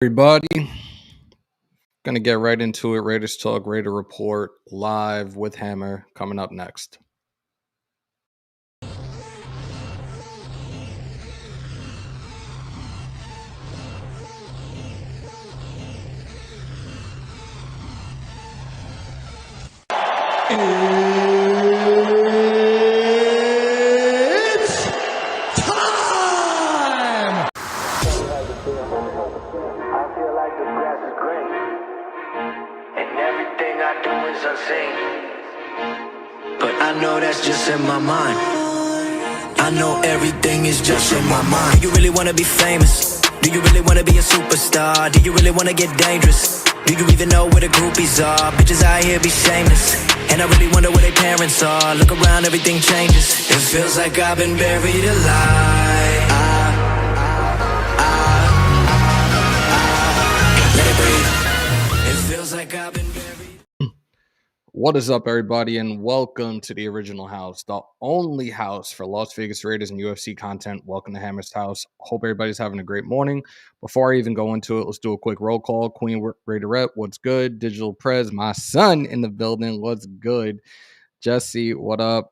Everybody, gonna get right into it. Raiders Talk, Raider Report, live with Hammer coming up next. It's time! I feel like the grass is green, and everything I do is unseen. But I know that's just in my mind. I know everything is just in my mind. Do you really wanna be famous? Do you really wanna be a superstar? Do you really wanna get dangerous? Do you even know where the groupies are? Bitches out here be shameless, and I really wonder where their parents are. Look around, everything changes. It feels like I've been buried alive. Let it breathe. It feels like I've been buried. What is up, everybody, and welcome to the original house, the only house for Las Vegas Raiders and UFC content. Welcome to Hammers.House. Hope everybody's having a great morning. Before I even go into it, let's do a quick roll call. Queen Raiderette, what's good? Digital Prez, my son in the building, what's good? Jesse, what up?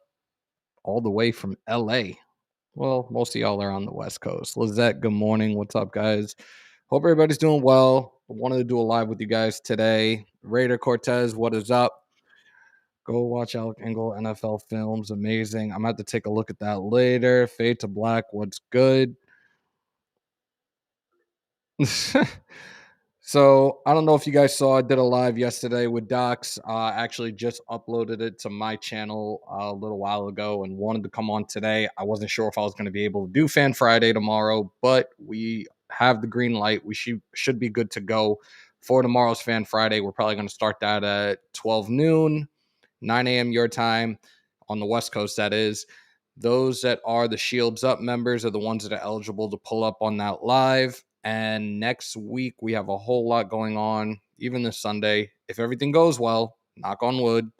All the way from LA. Well, most of y'all are on the West Coast. Lizette, good morning. What's up, guys? Hope everybody's doing well. I wanted to do a live with you guys today. Raider Cortez, what is up? Go watch Alec Ingold NFL films. Amazing. I'm going to have to take a look at that later. Fade to Black, what's good? So, I don't know if you guys saw, I did a live yesterday with Docs. Actually just uploaded it to my channel a little while ago and wanted to come on today. I wasn't sure if I was going to be able to do Fan Friday tomorrow, but we have the green light. We should be good to go for tomorrow's Fan Friday. We're probably going to start that at 12 noon, 9 a.m. your time on the West Coast, that is. Those that are the Shields Up members are the ones that are eligible to pull up on that live. And next week, we have a whole lot going on, even this Sunday. If everything goes well, knock on wood,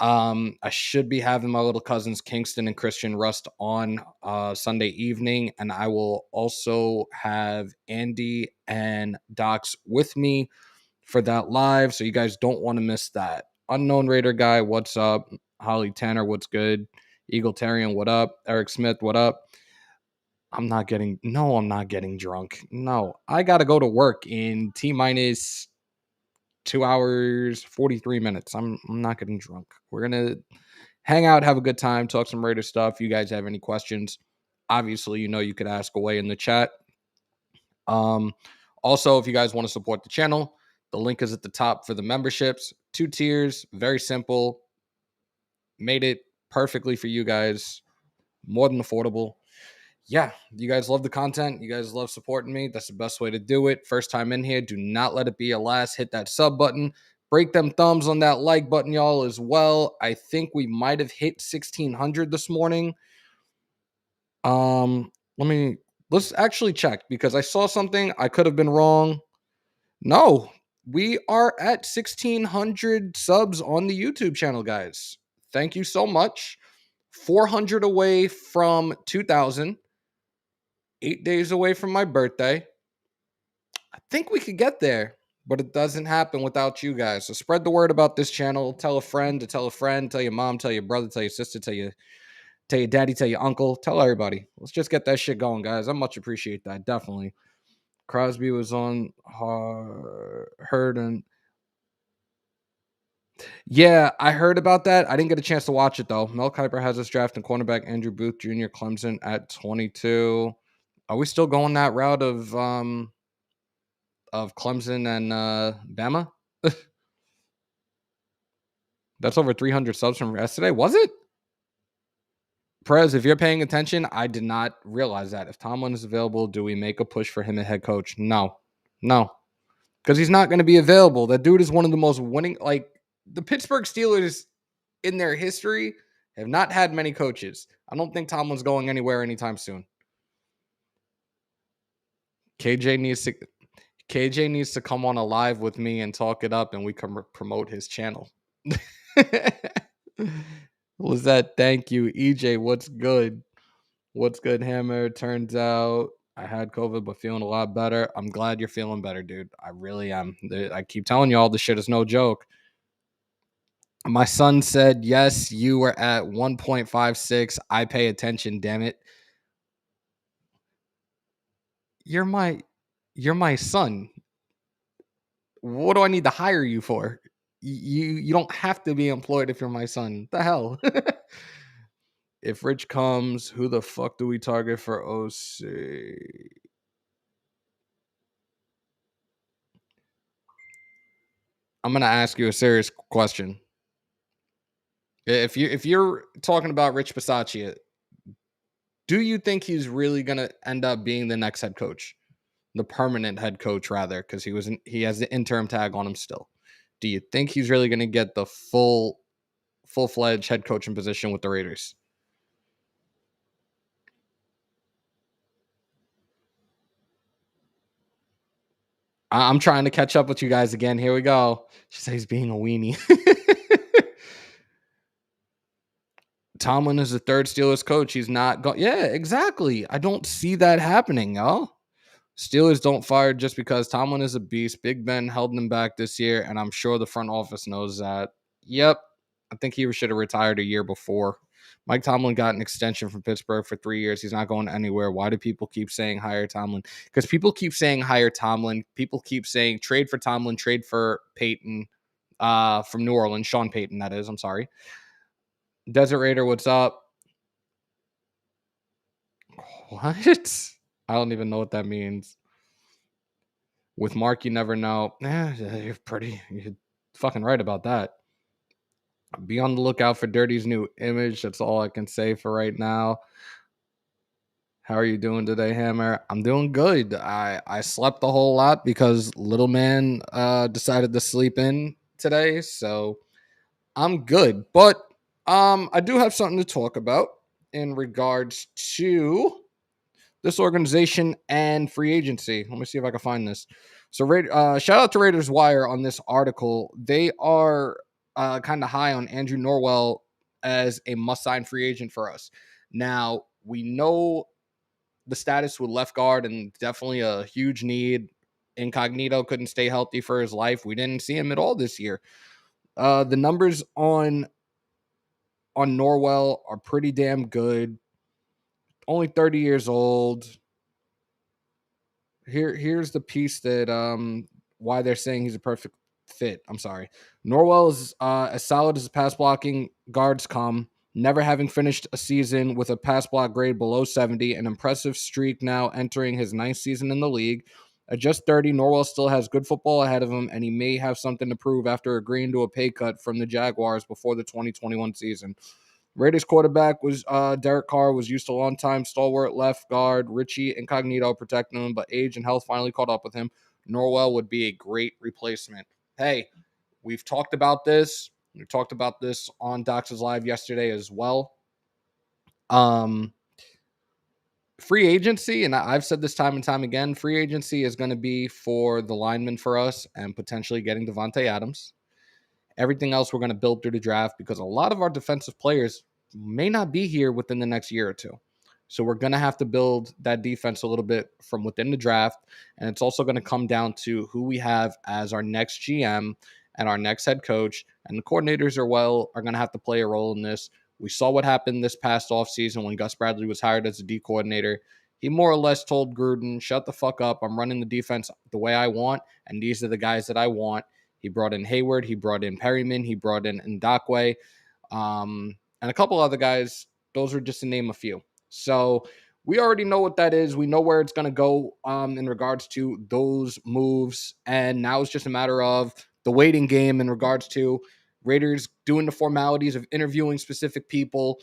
I should be having my little cousins, Kingston and Christian Rust, on Sunday evening. And I will also have Andy and Docs with me for that live. So you guys don't want to miss that. Unknown Raider guy, what's up? Holly Tanner, what's good? Eagletarian, what up? Eric Smith, what up? I'm not getting drunk. No, I got to go to work in T minus 2 hours, 43 minutes. I'm not getting drunk. We're going to hang out, have a good time, talk some Raider stuff. If you guys have any questions, obviously, you could ask away in the chat. Also, if you guys want to support the channel, the link is at the top for the memberships. 2 tiers, very simple. Made it perfectly for you guys. More than affordable. Yeah, you guys love the content. You guys love supporting me. That's the best way to do it. First time in here, do not let it be a last. Hit that sub button. Break them thumbs on that like button, y'all, as well. I think we might have hit 1,600 this morning. Let's actually check because I saw something. I could have been wrong. No, we are at 1,600 subs on the YouTube channel, guys. Thank you so much. 400 away from 2,000. 8 days away from my birthday. I think we could get there, but it doesn't happen without you guys. So spread the word about this channel. Tell a friend to tell a friend. Tell your mom, tell your brother, tell your sister, tell your daddy, tell your uncle. Tell everybody. Let's just get that shit going, guys. I much appreciate that. Definitely. Crosby was on Heard and yeah, I heard about that. I didn't get a chance to watch it though. Mel Kiper has us drafting cornerback Andrew Booth Jr. Clemson at 22. Are we still going that route of Clemson and Bama? That's over 300 subs from yesterday. Was it? Perez, if you're paying attention, I did not realize that. If Tomlin is available, do we make a push for him as head coach? No. Because he's not going to be available. That dude is one of the most winning. Like, the Pittsburgh Steelers in their history have not had many coaches. I don't think Tomlin's going anywhere anytime soon. KJ needs to come on a live with me and talk it up, and we can promote his channel. Lizette, thank you. EJ, what's good? What's good, Hammer? Turns out I had COVID, but feeling a lot better. I'm glad you're feeling better, dude. I really am. I keep telling you all this shit is no joke. My son said, yes, you were at 1.56. I pay attention, damn it. You're my son. What do I need to hire you for? You don't have to be employed if you're my son. The hell? If Rich comes, who the fuck do we target for OC? I'm gonna ask you a serious question. If you're talking about Rich Bisaccia, do you think he's really gonna end up being the next head coach, the permanent head coach rather, because he has the interim tag on him still? Do you think he's really gonna get the full-fledged head coaching position with the Raiders? I'm trying to catch up with you guys again. Here we go. She says he's being a weenie. Tomlin is the third Steelers coach. He's not going. Yeah, exactly. I don't see that happening, y'all. Steelers don't fire just because Tomlin is a beast. Big Ben held them back this year, and I'm sure the front office knows that. Yep. I think he should have retired a year before. Mike Tomlin got an extension from Pittsburgh for 3 years. He's not going anywhere. Why do people keep saying hire Tomlin? Because people keep saying hire Tomlin. People keep saying trade for Tomlin, trade for Peyton from New Orleans. Sean Payton, that is. I'm sorry. Desert Raider, what's up? What? I don't even know what that means. With Mark, you never know. You're fucking right about that. Be on the lookout for Dirty's new image. That's all I can say for right now. How are you doing today, Hammer? I'm doing good. I slept a whole lot because little man decided to sleep in today, so I'm good. But I do have something to talk about in regards to this organization and free agency. Let me see if I can find this. So, shout out to Raiders Wire on this article. They are kind of high on Andrew Norwell as a must-sign free agent for us. Now, we know the status with left guard and definitely a huge need. Incognito couldn't stay healthy for his life. We didn't see him at all this year. The numbers on Norwell are pretty damn good. Only 30 years old. Here's the piece that why they're saying he's a perfect fit. I'm sorry. Norwell is as solid as pass blocking guards come, never having finished a season with a pass block grade below 70, an impressive streak now entering his ninth season in the league. At just 30, Norwell still has good football ahead of him, and he may have something to prove after agreeing to a pay cut from the Jaguars before the 2021 season. Raiders quarterback was Derek Carr, was used to long-time stalwart left guard Richie Incognito protecting him, but age and health finally caught up with him. Norwell would be a great replacement. Hey, we've talked about this. We talked about this on Docs' Live yesterday as well. Free agency, and I've said this time and time again, free agency is going to be for the linemen for us and potentially getting Devontae Adams. Everything else we're going to build through the draft because a lot of our defensive players may not be here within the next year or two. So we're going to have to build that defense a little bit from within the draft. And it's also going to come down to who we have as our next GM and our next head coach. And the coordinators are going to have to play a role in this. We saw what happened this past offseason when Gus Bradley was hired as a D coordinator. He more or less told Gruden, shut the fuck up. I'm running the defense the way I want. And these are the guys that I want. He brought in Hayward. He brought in Perriman. He brought in Ndakwe. And a couple other guys. Those are just to name a few. So we already know what that is. We know where it's going to go in regards to those moves. And now it's just a matter of the waiting game in regards to Raiders doing the formalities of interviewing specific people.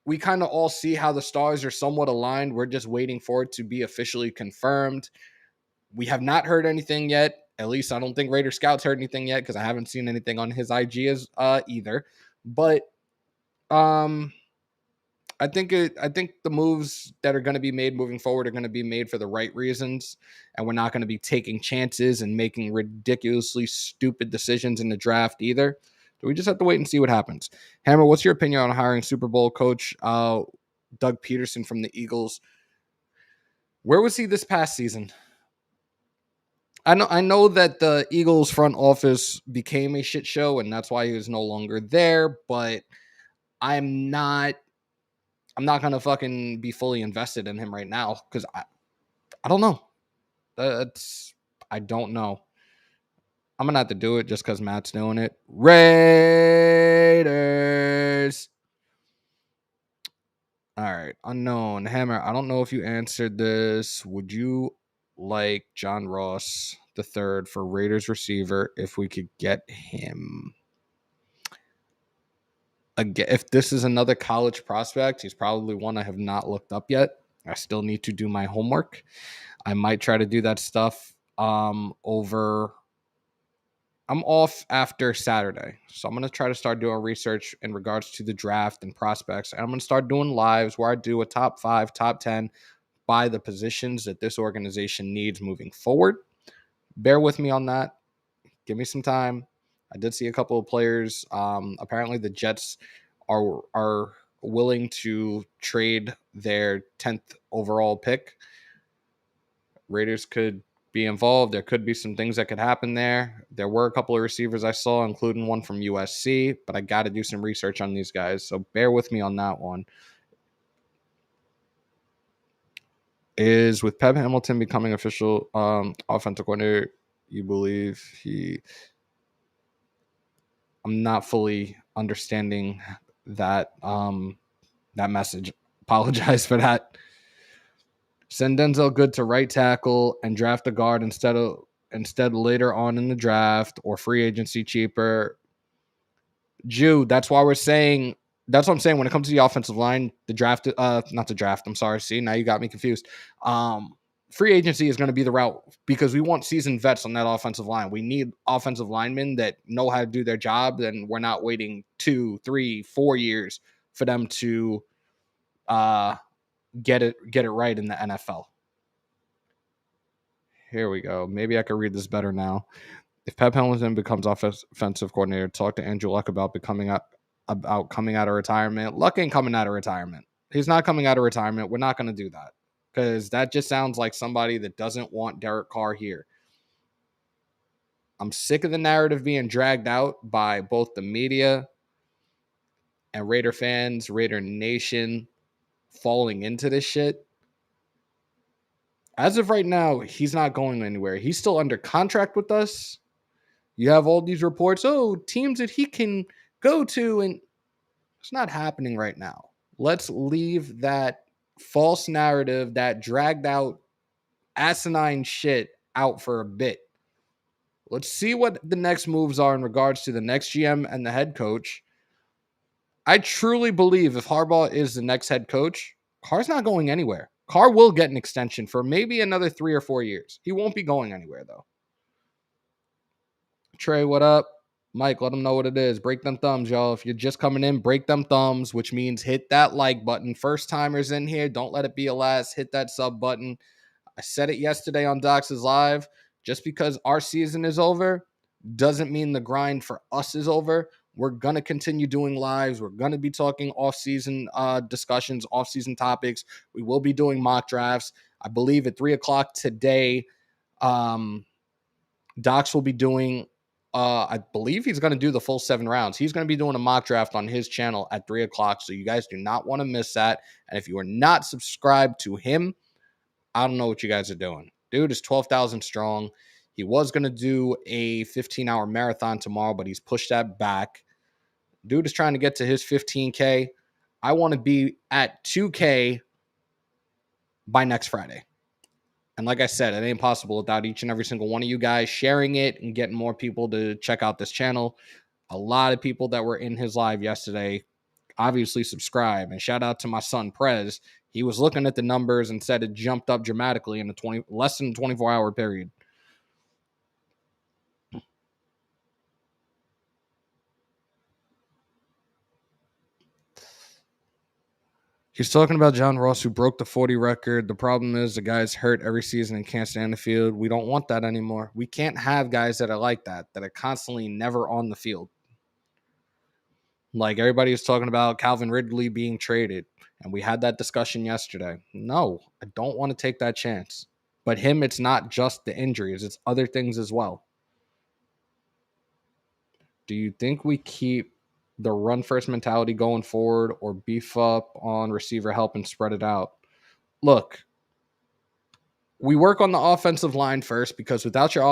We kind of all see how the stars are somewhat aligned. We're just waiting for it to be officially confirmed. We have not heard anything yet. At least I don't think Raider Scouts heard anything yet because I haven't seen anything on his IG as either. But I think the moves that are going to be made moving forward are going to be made for the right reasons, and we're not going to be taking chances and making ridiculously stupid decisions in the draft either. So we just have to wait and see what happens. Hammer, what's your opinion on hiring Super Bowl coach Doug Peterson from the Eagles? Where was he this past season? I know that the Eagles front office became a shit show, and that's why he was no longer there. But I'm not I'm not gonna fucking be fully invested in him right now because I don't know. That's I don't know. I'm gonna have to do it just because Matt's doing it. Raiders. All right, unknown Hammer. I don't know if you answered this. Would you like John Ross the third for Raiders receiver if we could get him? Again, if this is another college prospect, he's probably one I have not looked up yet. I still need to do my homework. I might try to do that stuff over. I'm off after Saturday, so I'm going to try to start doing research in regards to the draft and prospects. And I'm going to start doing lives where I do a top 5, top 10 by the positions that this organization needs moving forward. Bear with me on that. Give me some time. I did see a couple of players. Apparently, the Jets are willing to trade their 10th overall pick. Raiders could be involved. There could be some things that could happen there. There were a couple of receivers I saw, including one from USC, but I got to do some research on these guys. So bear with me on that one. Is with Pep Hamilton becoming official offensive coordinator, you believe I'm not fully understanding that that message. Apologize for that. Send Denzel Good to right tackle and draft a guard instead later on in the draft or free agency cheaper. Jude, that's why we're saying that's what I'm saying when it comes to the offensive line, the draft not the draft, I'm sorry. See, now you got me confused. Free agency is going to be the route because we want seasoned vets on that offensive line. We need offensive linemen that know how to do their job, and we're not waiting 2, 3, 4 years for them to get it right in the NFL. Here we go. Maybe I can read this better now. If Pep Hamilton becomes offensive coordinator, talk to Andrew Luck about coming out of retirement. Luck ain't coming out of retirement. He's not coming out of retirement. We're not going to do that because that just sounds like somebody that doesn't want Derek Carr here. I'm sick of the narrative being dragged out by both the media and Raider fans, Raider Nation falling into this shit. As of right now, he's not going anywhere. He's still under contract with us. You have all these reports, teams that he can go to, and it's not happening right now. Let's leave that false narrative, that dragged out asinine shit out for a bit. Let's see what the next moves are in regards to the next GM and the head coach. I truly believe if Harbaugh is the next head coach, Carr's not going anywhere. Carr will get an extension for maybe another 3 or 4 years. He won't be going anywhere, though. Trey, what up? Mike, let them know what it is. Break them thumbs, y'all. If you're just coming in, break them thumbs, which means hit that like button. First timers in here, don't let it be a last. Hit that sub button. I said it yesterday on Docs is Live. Just because our season is over doesn't mean the grind for us is over. We're going to continue doing lives. We're going to be talking off-season discussions, off-season topics. We will be doing mock drafts. I believe at 3 o'clock today, Docs will be doing I believe he's going to do the full 7 rounds. He's going to be doing a mock draft on his channel at 3 o'clock. So you guys do not want to miss that. And if you are not subscribed to him, I don't know what you guys are doing. Dude is 12,000 strong. He was going to do a 15-hour marathon tomorrow, but he's pushed that back. Dude is trying to get to his 15K. I want to be at 2K by next Friday. And like I said, it ain't possible without each and every single one of you guys sharing it and getting more people to check out this channel. A lot of people that were in his live yesterday obviously subscribe. And shout out to my son, Prez. He was looking at the numbers and said it jumped up dramatically in a less than 24-hour period. He's talking about John Ross, who broke the 40 record. The problem is the guy's hurt every season and can't stay on the field. We don't want that anymore. We can't have guys that are like that are constantly never on the field. Like everybody is talking about Calvin Ridley being traded. And we had that discussion yesterday. No, I don't want to take that chance. But him, it's not just the injuries, it's other things as well. Do you think we keep the run first mentality going forward or beef up on receiver help and spread it out? Look, we work on the offensive line first because without your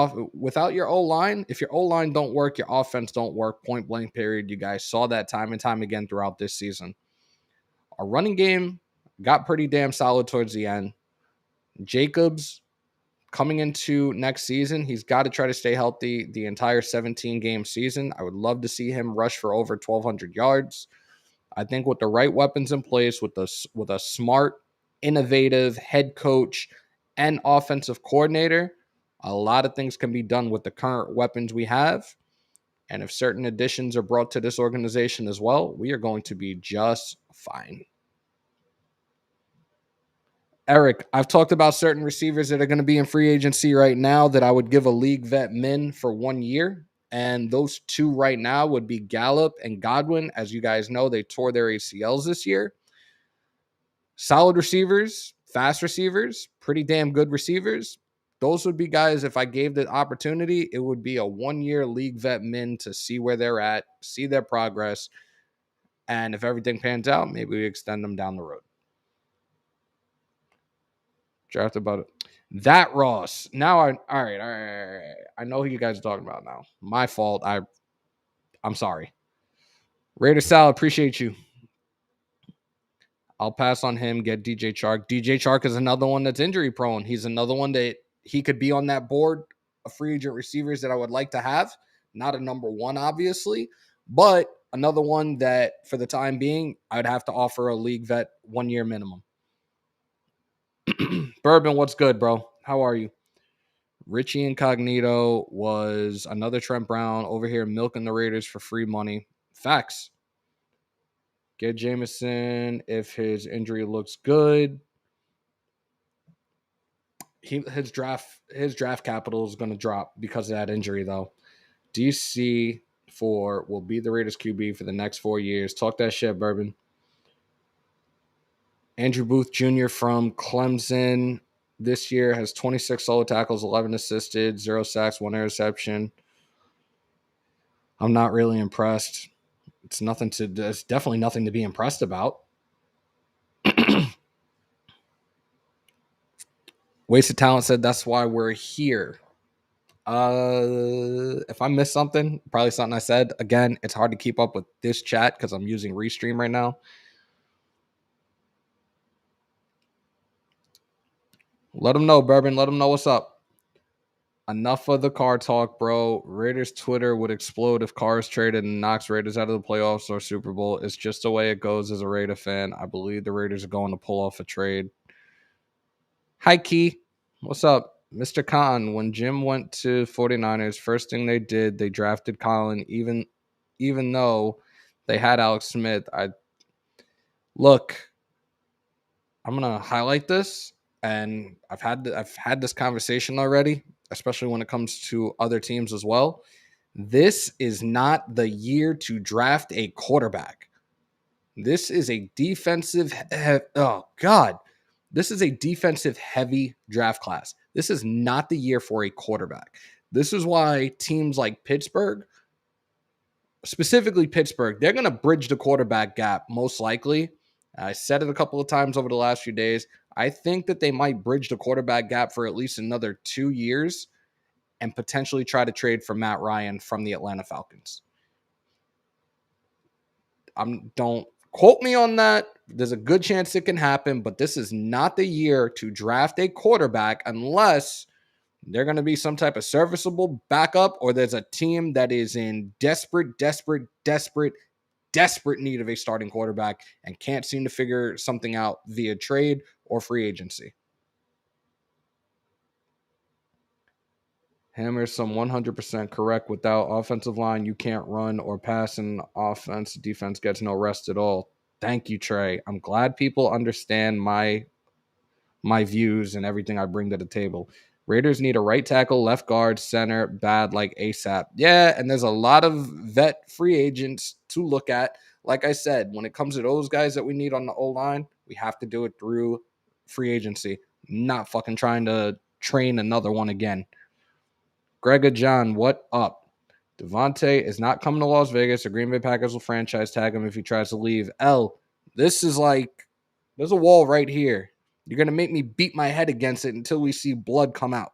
O line, if your O line don't work, your offense don't work. Point blank. Period. You guys saw that time and time again throughout this season. Our running game got pretty damn solid towards the end. Jacobs coming into next season, he's got to try to stay healthy the entire 17-game season. I would love to see him rush for over 1,200 yards. I think with the right weapons in place, with a smart, innovative head coach and offensive coordinator, a lot of things can be done with the current weapons we have. And if certain additions are brought to this organization as well, we are going to be just fine. Eric, I've talked about certain receivers that are going to be in free agency right now that I would give a league vet min for 1 year. And those two right now would be Gallup and Godwin. As you guys know, they tore their ACLs this year. Solid receivers, fast receivers, pretty damn good receivers. Those would be guys, if I gave the opportunity, it would be a 1 year league vet min to see where they're at, see their progress. And if everything pans out, maybe we extend them down the road. Draft about it. That Ross. Now all right. I know who you guys are talking about now. My fault. I'm sorry. Raider Sal, appreciate you. I'll pass on him, get DJ Chark. DJ Chark is another one that's injury prone. He's another one that he could be on that board of free agent receivers that I would like to have. Not a number one, obviously, but another one that for the time being, I'd have to offer a league vet 1 year minimum. Bourbon, what's good, bro? How are you? Richie Incognito was another Trent Brown over here milking the Raiders for free money. Facts. Get Jameson if his injury looks good. His draft capital is going to drop because of that injury, though. DC will be the Raiders QB for the next 4 years. Talk that shit, Bourbon. Andrew Booth Jr. from Clemson this year has 26 solo tackles, 11 assisted, 0 sacks, 1 interception. I'm not really impressed. It's definitely nothing to be impressed about. Wasted Talent said that's why we're here. If I missed something, probably something I said. Again, it's hard to keep up with this chat because I'm using Restream right now. Let them know, Bourbon. Let them know what's up. Enough of the car talk, bro. Raiders Twitter would explode if Carr traded and knocks Raiders out of the playoffs or Super Bowl. It's just the way it goes as a Raider fan. I believe the Raiders are going to pull off a trade. Hi, Key. What's up? Mr. Khan, when Jim went to 49ers, first thing they did, they drafted Colin, even though they had Alex Smith. I'm gonna highlight this, and I've had this conversation already, especially when it comes to other teams as well. This is not the year to draft a quarterback. This is a defensive. This is a defensive heavy draft class. This is not the year for a quarterback. This is why teams like Pittsburgh, specifically Pittsburgh, they're going to bridge the quarterback gap most likely. I said it a couple of times over the last few days. I think that they might bridge the quarterback gap for at least another 2 years and potentially try to trade for Matt Ryan from the Atlanta Falcons. Don't quote me on that. There's a good chance it can happen, but this is not the year to draft a quarterback unless they're going to be some type of serviceable backup or there's a team that is in desperate need of a starting quarterback and can't seem to figure something out via trade or free agency. Hammers, some 100% correct. Without offensive line, you can't run or pass an offense. Defense gets no rest at all. Thank you, Trey. I'm glad people understand my views and everything I bring to the table. Raiders need a right tackle, left guard, center, bad like ASAP. Yeah, and there's a lot of vet free agents to look at. Like I said, when it comes to those guys that we need on the O-line, we have to do it through free agency, not fucking trying to train another one again. Grega John, what up? Devontae is not coming to Las Vegas. The Green Bay Packers will franchise tag him if he tries to leave. This is like, there's a wall right here. You're going to make me beat my head against it until we see blood come out.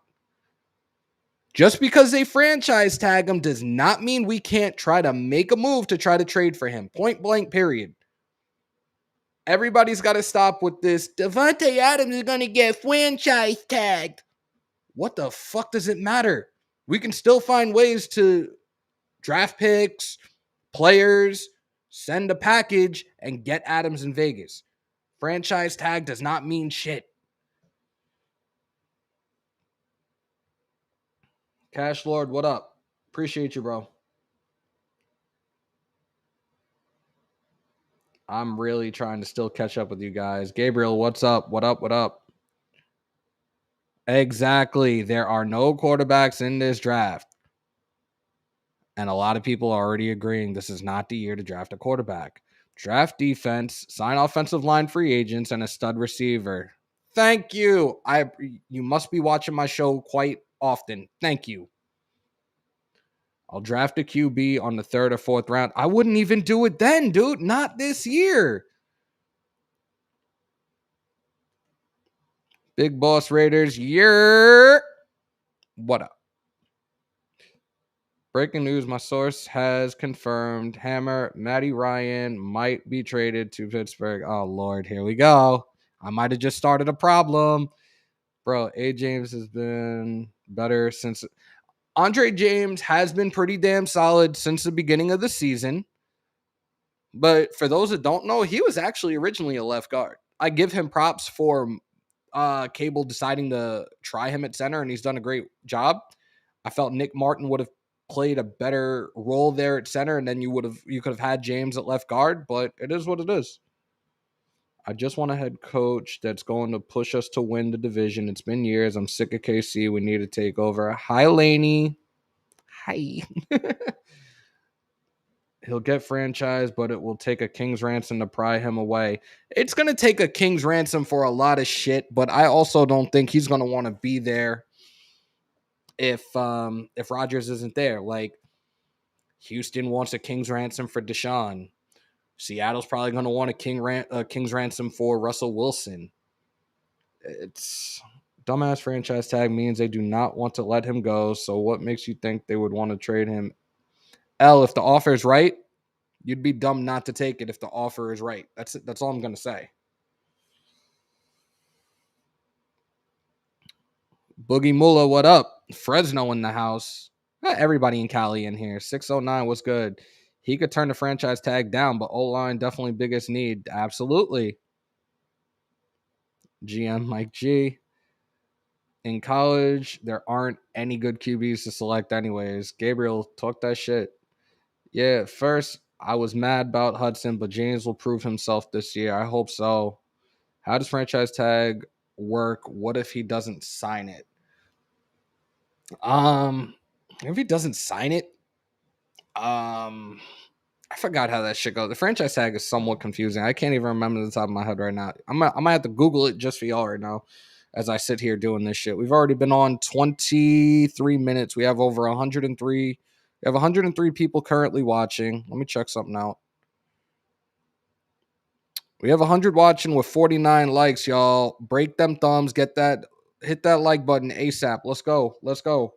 Just because they franchise tag him does not mean we can't try to make a move to try to trade for him. Point blank, period. Everybody's got to stop with this. Devontae Adams is going to get franchise tagged. What the fuck does it matter? We can still find ways to draft picks, players, send a package, and get Adams in Vegas. Franchise tag does not mean shit. Cash Lord, what up? Appreciate you, bro. I'm really trying to still catch up with you guys. Gabriel, what's up? What up? What up? Exactly. There are no quarterbacks in this draft. And a lot of people are already agreeing this is not the year to draft a quarterback. Draft defense, sign offensive line free agents, and a stud receiver. Thank you. You must be watching my show quite often. Thank you. I'll draft a QB on the 3rd or 4th round. I wouldn't even do it then, dude. Not this year. Big Boss Raiders, what up? Breaking news, my source has confirmed Matty Ryan might be traded to Pittsburgh. Oh, Lord, here we go. I might have just started a problem. Bro, A. James has been better since... Andre James has been pretty damn solid since the beginning of the season. But for those that don't know, he was actually originally a left guard. I give him props for Cable deciding to try him at center, and he's done a great job. I felt Nick Martin would have played a better role there at center, and then you could have had James at left guard, but it is what it is. I just want a head coach that's going to push us to win the division. It's been years. I'm sick of KC. We need to take over. Hi, Laney. Hi. He'll get franchised, but it will take a king's ransom to pry him away. It's going to take a king's ransom for a lot of shit, but I also don't think he's going to want to be there if Rodgers isn't there. Like, Houston wants a king's ransom for Deshaun. Seattle's probably going to want a king's ransom for Russell Wilson. It's dumbass franchise tag means they do not want to let him go. So what makes you think they would want to trade him? If the offer is right, you'd be dumb not to take it if the offer is right. That's it. That's all I'm going to say. Boogie Mula, what up? Fresno in the house. Everybody in Cali in here. 609, what's good? He could turn the franchise tag down, but O-line definitely biggest need. Absolutely. GM Mike G. In college, there aren't any good QBs to select anyways. Gabriel, talk that shit. Yeah, first, I was mad about Hudson, but James will prove himself this year. I hope so. How does franchise tag work? What if he doesn't sign it? If he doesn't sign it, I forgot how that shit goes. The franchise tag is somewhat confusing. I can't even remember the top of my head right now. I might have to Google it just for y'all right now as I sit here doing this shit. We've already been on 23 minutes. We have over 103. We have 103 people currently watching. Let me check something out. We have 100 watching with 49 likes, y'all. Break them thumbs. Hit that like button ASAP. Let's go. Let's go.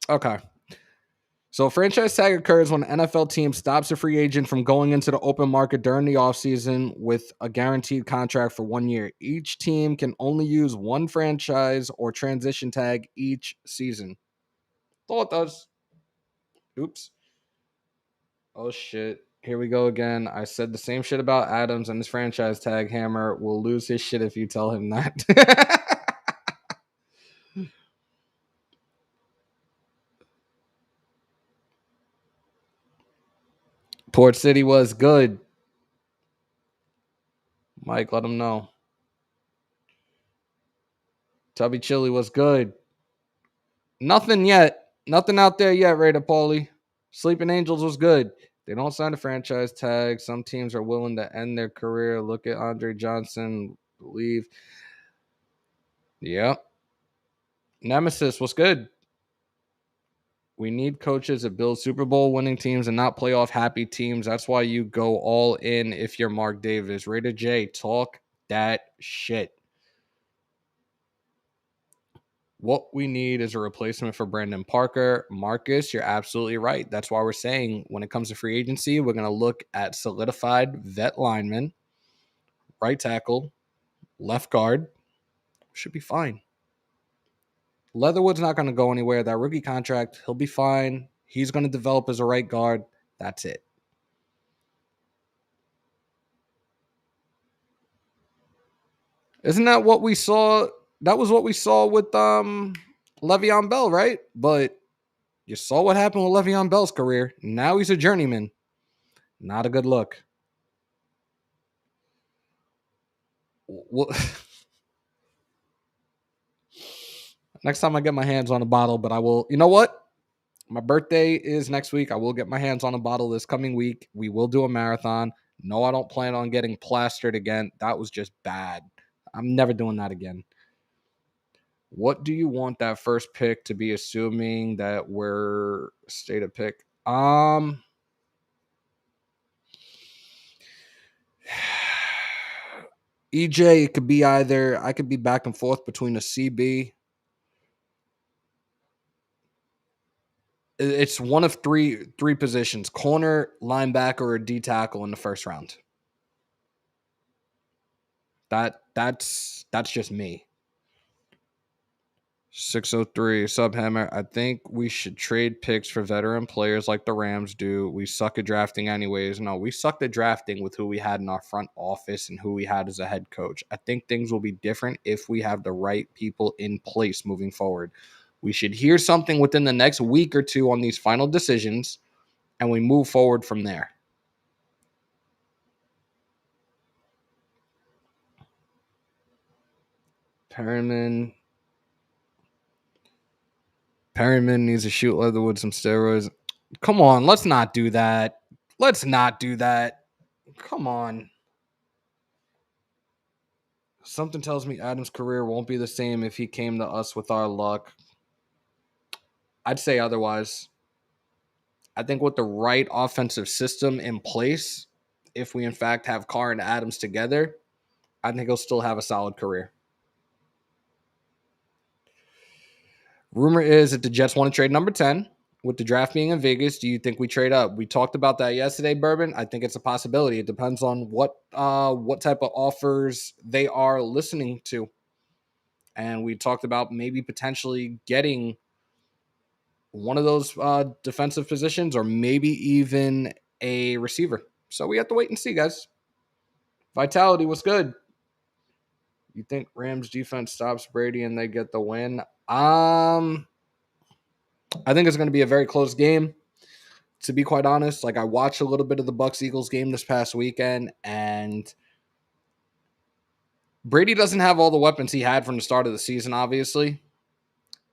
Okay. So franchise tag occurs when an NFL team stops a free agent from going into the open market during the offseason with a guaranteed contract for 1 year. Each team can only use one franchise or transition tag each season. That's all it does. Oops. Oh, shit. Here we go again. I said the same shit about Adams and his franchise tag. Hammer will lose his shit if you tell him that. Port City was good. Mike, let him know. Tubby Chili was good. Nothing yet. Nothing out there yet, Raider Paulie. Sleeping Angels was good. They don't sign a franchise tag. Some teams are willing to end their career. Look at Andre Johnson. Leave. Yep. Nemesis was good. We need coaches that build Super Bowl winning teams and not playoff happy teams. That's why you go all in if you're Mark Davis. Raider J, talk that shit. What we need is a replacement for Brandon Parker. Marcus, you're absolutely right. That's why we're saying when it comes to free agency, we're going to look at solidified vet linemen, right tackle, left guard. Should be fine. Leatherwood's not going to go anywhere. That rookie contract, he'll be fine. He's going to develop as a right guard. That's it. Isn't that what we saw? That was what we saw with Le'Veon Bell, right? But you saw what happened with Le'Veon Bell's career. Now he's a journeyman. Not a good look. Well, next time I get my hands on a bottle, but I will. You know what? My birthday is next week. I will get my hands on a bottle this coming week. We will do a marathon. No, I don't plan on getting plastered again. That was just bad. I'm never doing that again. What do you want that first pick to be, assuming that we're state of pick? EJ, it could be either. I could be back and forth between a CB. It's one of three positions: corner, linebacker, or D tackle in the first round. That's just me. 603 Subhammer. I think we should trade picks for veteran players like the Rams do. We suck at drafting anyways. No, we sucked at drafting with who we had in our front office and who we had as a head coach. I think things will be different if we have the right people in place moving forward. We should hear something within the next week or two on these final decisions, and we move forward from there. Perriman needs to shoot Leatherwood some steroids. Come on, let's not do that. Come on. Something tells me Adams' career won't be the same if he came to us with our luck. I'd say otherwise. I think with the right offensive system in place, if we in fact have Carr and Adams together, I think he'll still have a solid career. Rumor is that the Jets want to trade number 10. With the draft being in Vegas, do you think we trade up? We talked about that yesterday, Bourbon. I think it's a possibility. It depends on what type of offers they are listening to. And we talked about maybe potentially getting one of those defensive positions or maybe even a receiver. So we have to wait and see, guys. Vitality was good. You think Rams defense stops Brady and they get the win? I think it's going to be a very close game. To be quite honest, like I watched a little bit of the Bucs-Eagles game this past weekend, and Brady doesn't have all the weapons he had from the start of the season, obviously.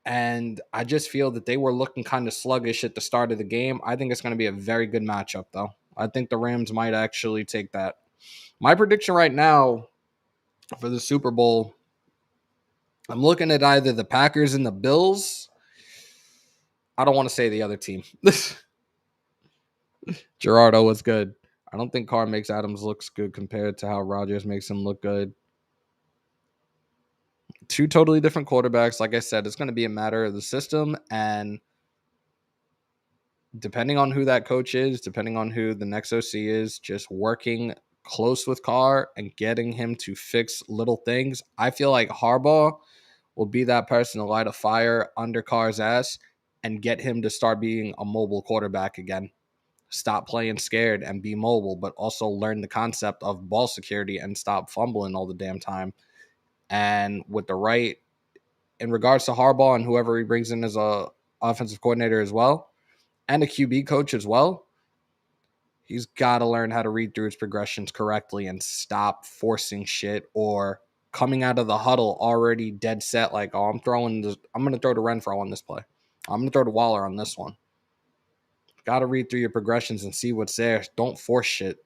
And I just feel that they were looking kind of sluggish at the start of the game. I think it's going to be a very good matchup, though. I think the Rams might actually take that. My prediction right now for the Super Bowl, I'm looking at either the Packers and the Bills. I don't want to say the other team. Gerardo was good. I don't think Carr makes Adams looks good compared to how Rodgers makes him look good. Two totally different quarterbacks. Like I said, it's going to be a matter of the system, and depending on who that coach is, depending on who the next OC is, just working close with Carr and getting him to fix little things. I feel like Harbaugh will be that person to light a fire under Carr's ass and get him to start being a mobile quarterback again. Stop playing scared and be mobile, but also learn the concept of ball security and stop fumbling all the damn time. And with the right, in regards to Harbaugh and whoever he brings in as a offensive coordinator as well, and a QB coach as well, he's got to learn how to read through his progressions correctly and stop forcing shit or coming out of the huddle already dead set, like, oh, I'm going to throw to Renfro on this play. I'm going to throw to Waller on this one. Got to read through your progressions and see what's there. Don't force shit.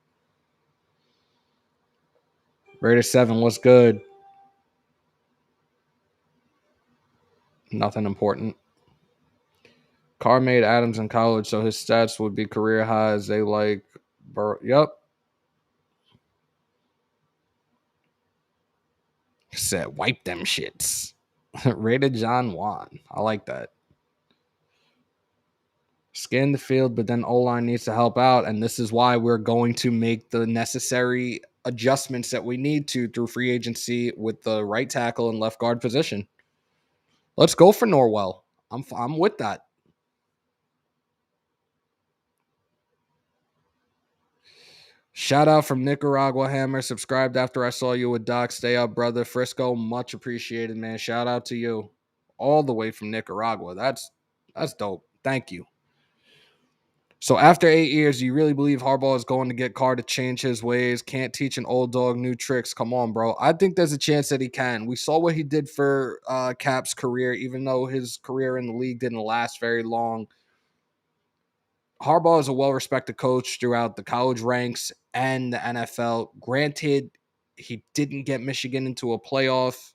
Raider 7, what's good? Nothing important. Carr made Adams in college, so his stats would be career highs. They like, yep. Said wipe them shits. Rated John Wan. I like that. Scan the field, but then O-line needs to help out, and this is why we're going to make the necessary adjustments that we need to through free agency with the right tackle and left guard position. Let's go for Norwell. I'm with that. Shout out from Nicaragua Hammer. Subscribed after I saw you with Doc. Stay up, brother. Frisco, much appreciated, man. Shout out to you. All the way from Nicaragua. That's dope. Thank you. So after 8 years, you really believe Harbaugh is going to get Carr to change his ways? Can't teach an old dog new tricks. Come on, bro. I think there's a chance that he can. We saw what he did for Cap's career, even though his career in the league didn't last very long. Harbaugh is a well-respected coach throughout the college ranks and the NFL. Granted, he didn't get Michigan into a playoff.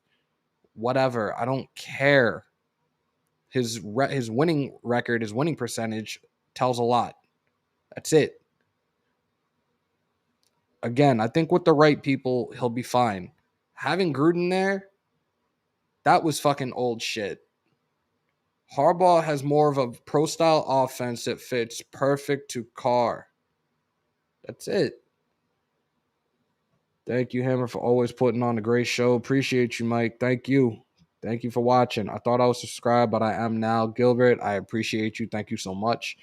Whatever. I don't care. His winning record, his winning percentage tells a lot. That's it. Again, I think with the right people, he'll be fine. Having Gruden there, that was fucking old shit. Harbaugh has more of a pro-style offense that fits perfect to Carr. That's it. Thank you, Hammer, for always putting on a great show. Appreciate you, Mike. Thank you. Thank you for watching. I thought I was subscribed, but I am now. Gilbert, I appreciate you. Thank you so much.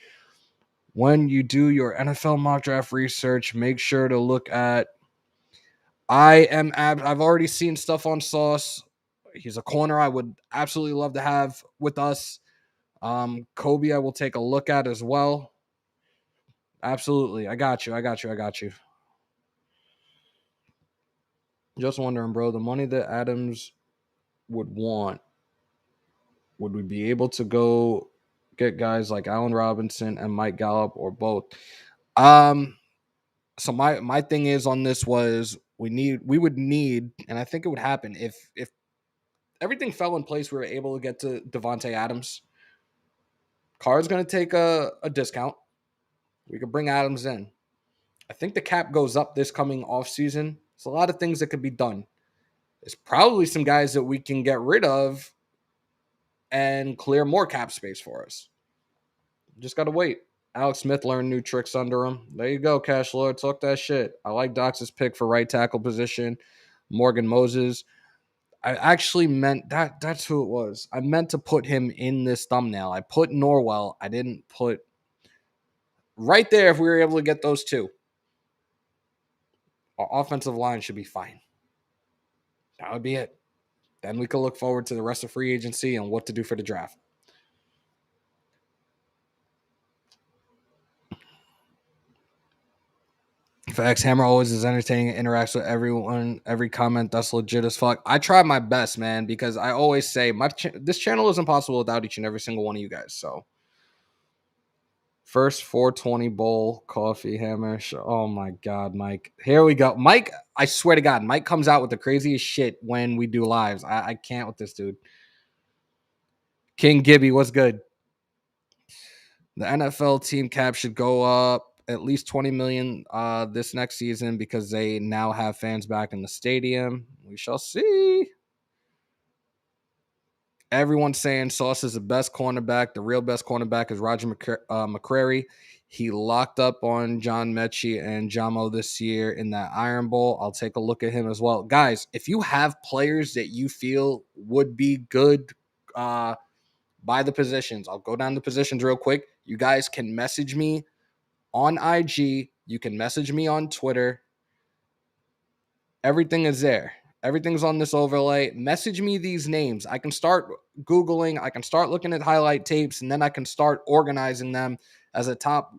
When you do your NFL mock draft research, make sure to look at I've already seen stuff on Sauce. He's a corner I would absolutely love to have with us. Kobe, I will take a look at as well. Absolutely. I got you. Just wondering, bro, the money that Adams would want, would we be able to go get guys like Allen Robinson and Mike Gallup or both? So my thing is on this was we would need, and I think it would happen if everything fell in place, we were able to get to Devontae Adams. Carr's going to take a discount. We could bring Adams in. I think the cap goes up this coming offseason. There's a lot of things that could be done. There's probably some guys that we can get rid of and clear more cap space for us. Just got to wait. Alex Smith learned new tricks under him. There you go, Cash Lord. Talk that shit. I like Doc's pick for right tackle position. Morgan Moses. I actually meant that's who it was. I meant to put him in this thumbnail. I put Norwell. I didn't put right there. If we were able to get those two, our offensive line should be fine. That would be it. Then we could look forward to the rest of free agency and what to do for the draft. Facts. Hammer always is entertaining, interacts with everyone, every comment. That's legit as fuck. I try my best, man, because I always say this channel isn't possible without each and every single one of you guys. So, first 420 bowl coffee, Hammer. Oh my God, Mike. Here we go. Mike, I swear to God, Mike comes out with the craziest shit when we do lives. I can't with this dude. King Gibby, what's good? The NFL team cap should go up at least 20 million this next season because they now have fans back in the stadium. We shall see. Everyone's saying Sauce is the best cornerback. The real best cornerback is Roger McCrary. He locked up on John Mechie and Jamo this year in that Iron Bowl. I'll take a look at him as well. Guys, if you have players that you feel would be good by the positions, I'll go down the positions real quick. You guys can message me on IG. You can message me on Twitter. Everything is there. Everything's on this overlay. Message me these names. I can start Googling. I can start looking at highlight tapes, and then I can start organizing them as a top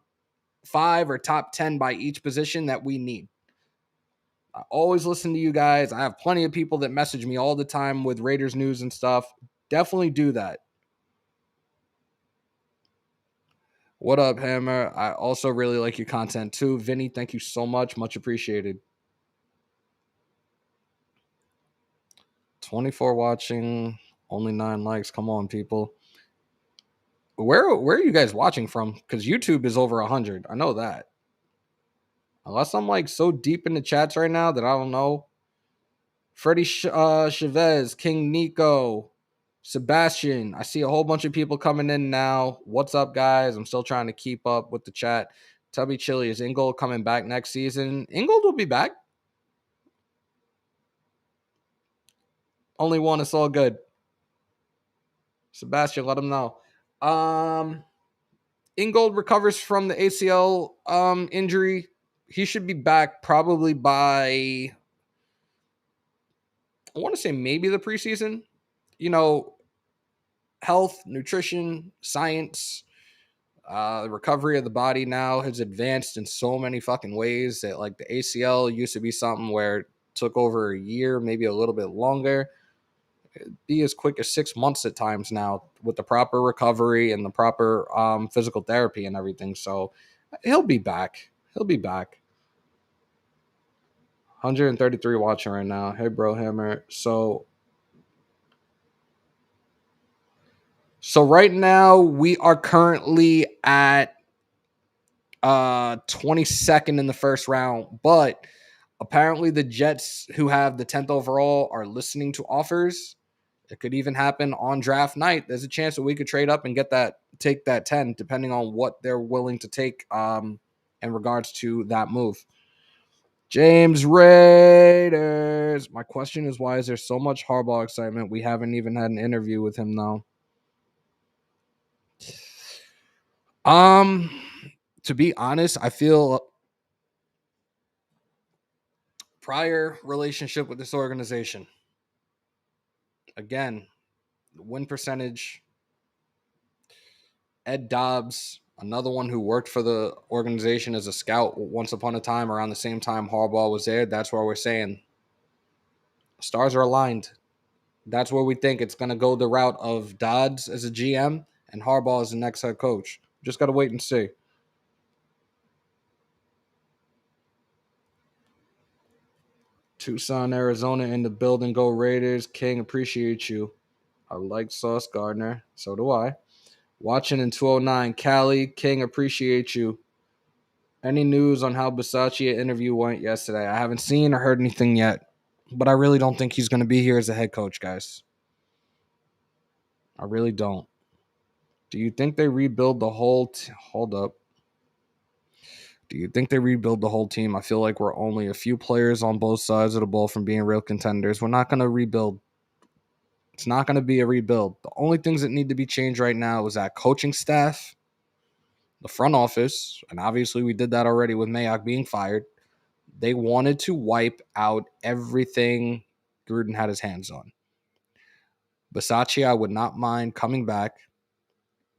5 or top 10 by each position that we need. I always listen to you guys. I have plenty of people that message me all the time with Raiders news and stuff. Definitely do that. What up, Hammer? I also really like your content too. Vinny, thank you so much. Much appreciated. 24 watching, only 9 likes. Come on, people. Where are you guys watching from? Because YouTube is over 100. I know that. Unless I'm like so deep in the chats right now that I don't know. Freddie Chavez, King Nico, Sebastian. I see a whole bunch of people coming in now. What's up, guys? I'm still trying to keep up with the chat. Tubby Chili, is Ingold coming back next season? Ingold will be back. Only one. It's all good. Sebastian, let him know. Ingold recovers from the ACL injury. He should be back probably by, I want to say maybe the preseason. You know, health, nutrition, science, the recovery of the body now has advanced in so many fucking ways that like the ACL used to be something where it took over a year, maybe a little bit longer. It'd be as quick as 6 months at times now with the proper recovery and the proper physical therapy and everything. So he'll be back. He'll be back. 133 watching right now. Hey, bro, Hammer. So right now we are currently at 22nd in the first round, but apparently the Jets, who have the 10th overall, are listening to offers. It could even happen on draft night. There's a chance that we could trade up and take that 10, depending on what they're willing to take in regards to that move. James Raiders. My question is, why is there so much Harbaugh excitement? We haven't even had an interview with him though. To be honest, I feel prior relationship with this organization. Again, the win percentage. Ed Dobbs, another one who worked for the organization as a scout once upon a time around the same time Harbaugh was there. That's where we're saying stars are aligned. That's where we think it's going to go the route of Dodds as a GM and Harbaugh as the next head coach. Just got to wait and see. Tucson, Arizona in the building. Go Raiders. King, appreciate you. I like Sauce Gardner. So do I. Watching in 209. Cali, King, appreciate you. Any news on how Bisaccia interview went yesterday? I haven't seen or heard anything yet, but I really don't think he's going to be here as a head coach, guys. I really don't. Do you think they rebuild the whole Hold up. Do you think they rebuild the whole team? I feel like we're only a few players on both sides of the ball from being real contenders. We're not going to rebuild. It's not going to be a rebuild. The only things that need to be changed right now is that coaching staff, the front office, and obviously we did that already with Mayock being fired. They wanted to wipe out everything Gruden had his hands on. Bisaccia, I would not mind coming back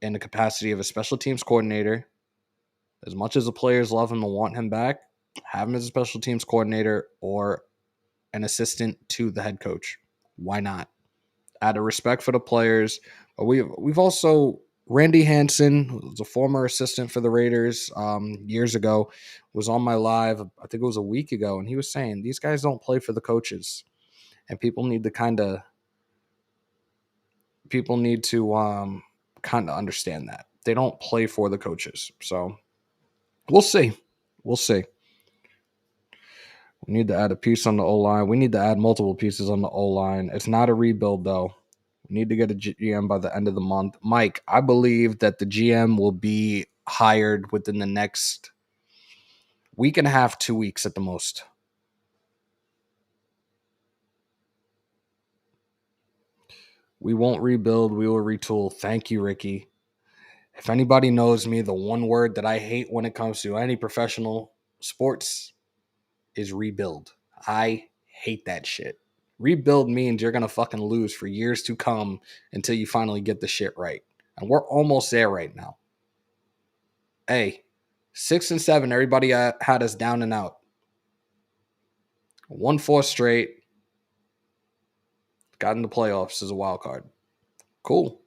in the capacity of a special teams coordinator. As much as the players love him and want him back, have him as a special teams coordinator or an assistant to the head coach. Why not? Out of respect for the players. But we've also Randy Hansen, who was a former assistant for the Raiders years ago, was on my live, I think it was a week ago, and he was saying these guys don't play for the coaches. And people need to kind of understand that. They don't play for the coaches. So we'll see. We'll see. We need to add a piece on the O-line. We need to add multiple pieces on the O-line. It's not a rebuild, though. We need to get a GM by the end of the month. Mike, I believe that the GM will be hired within the next week and a half, 2 weeks at the most. We won't rebuild. We will retool. Thank you, Ricky. If anybody knows me, the one word that I hate when it comes to any professional sports is rebuild. I hate that shit. Rebuild means you're going to fucking lose for years to come until you finally get the shit right. And we're almost there right now. Hey, 6 and 7, everybody had us down and out. Won 4 straight. Got in the playoffs as a wild card. Cool.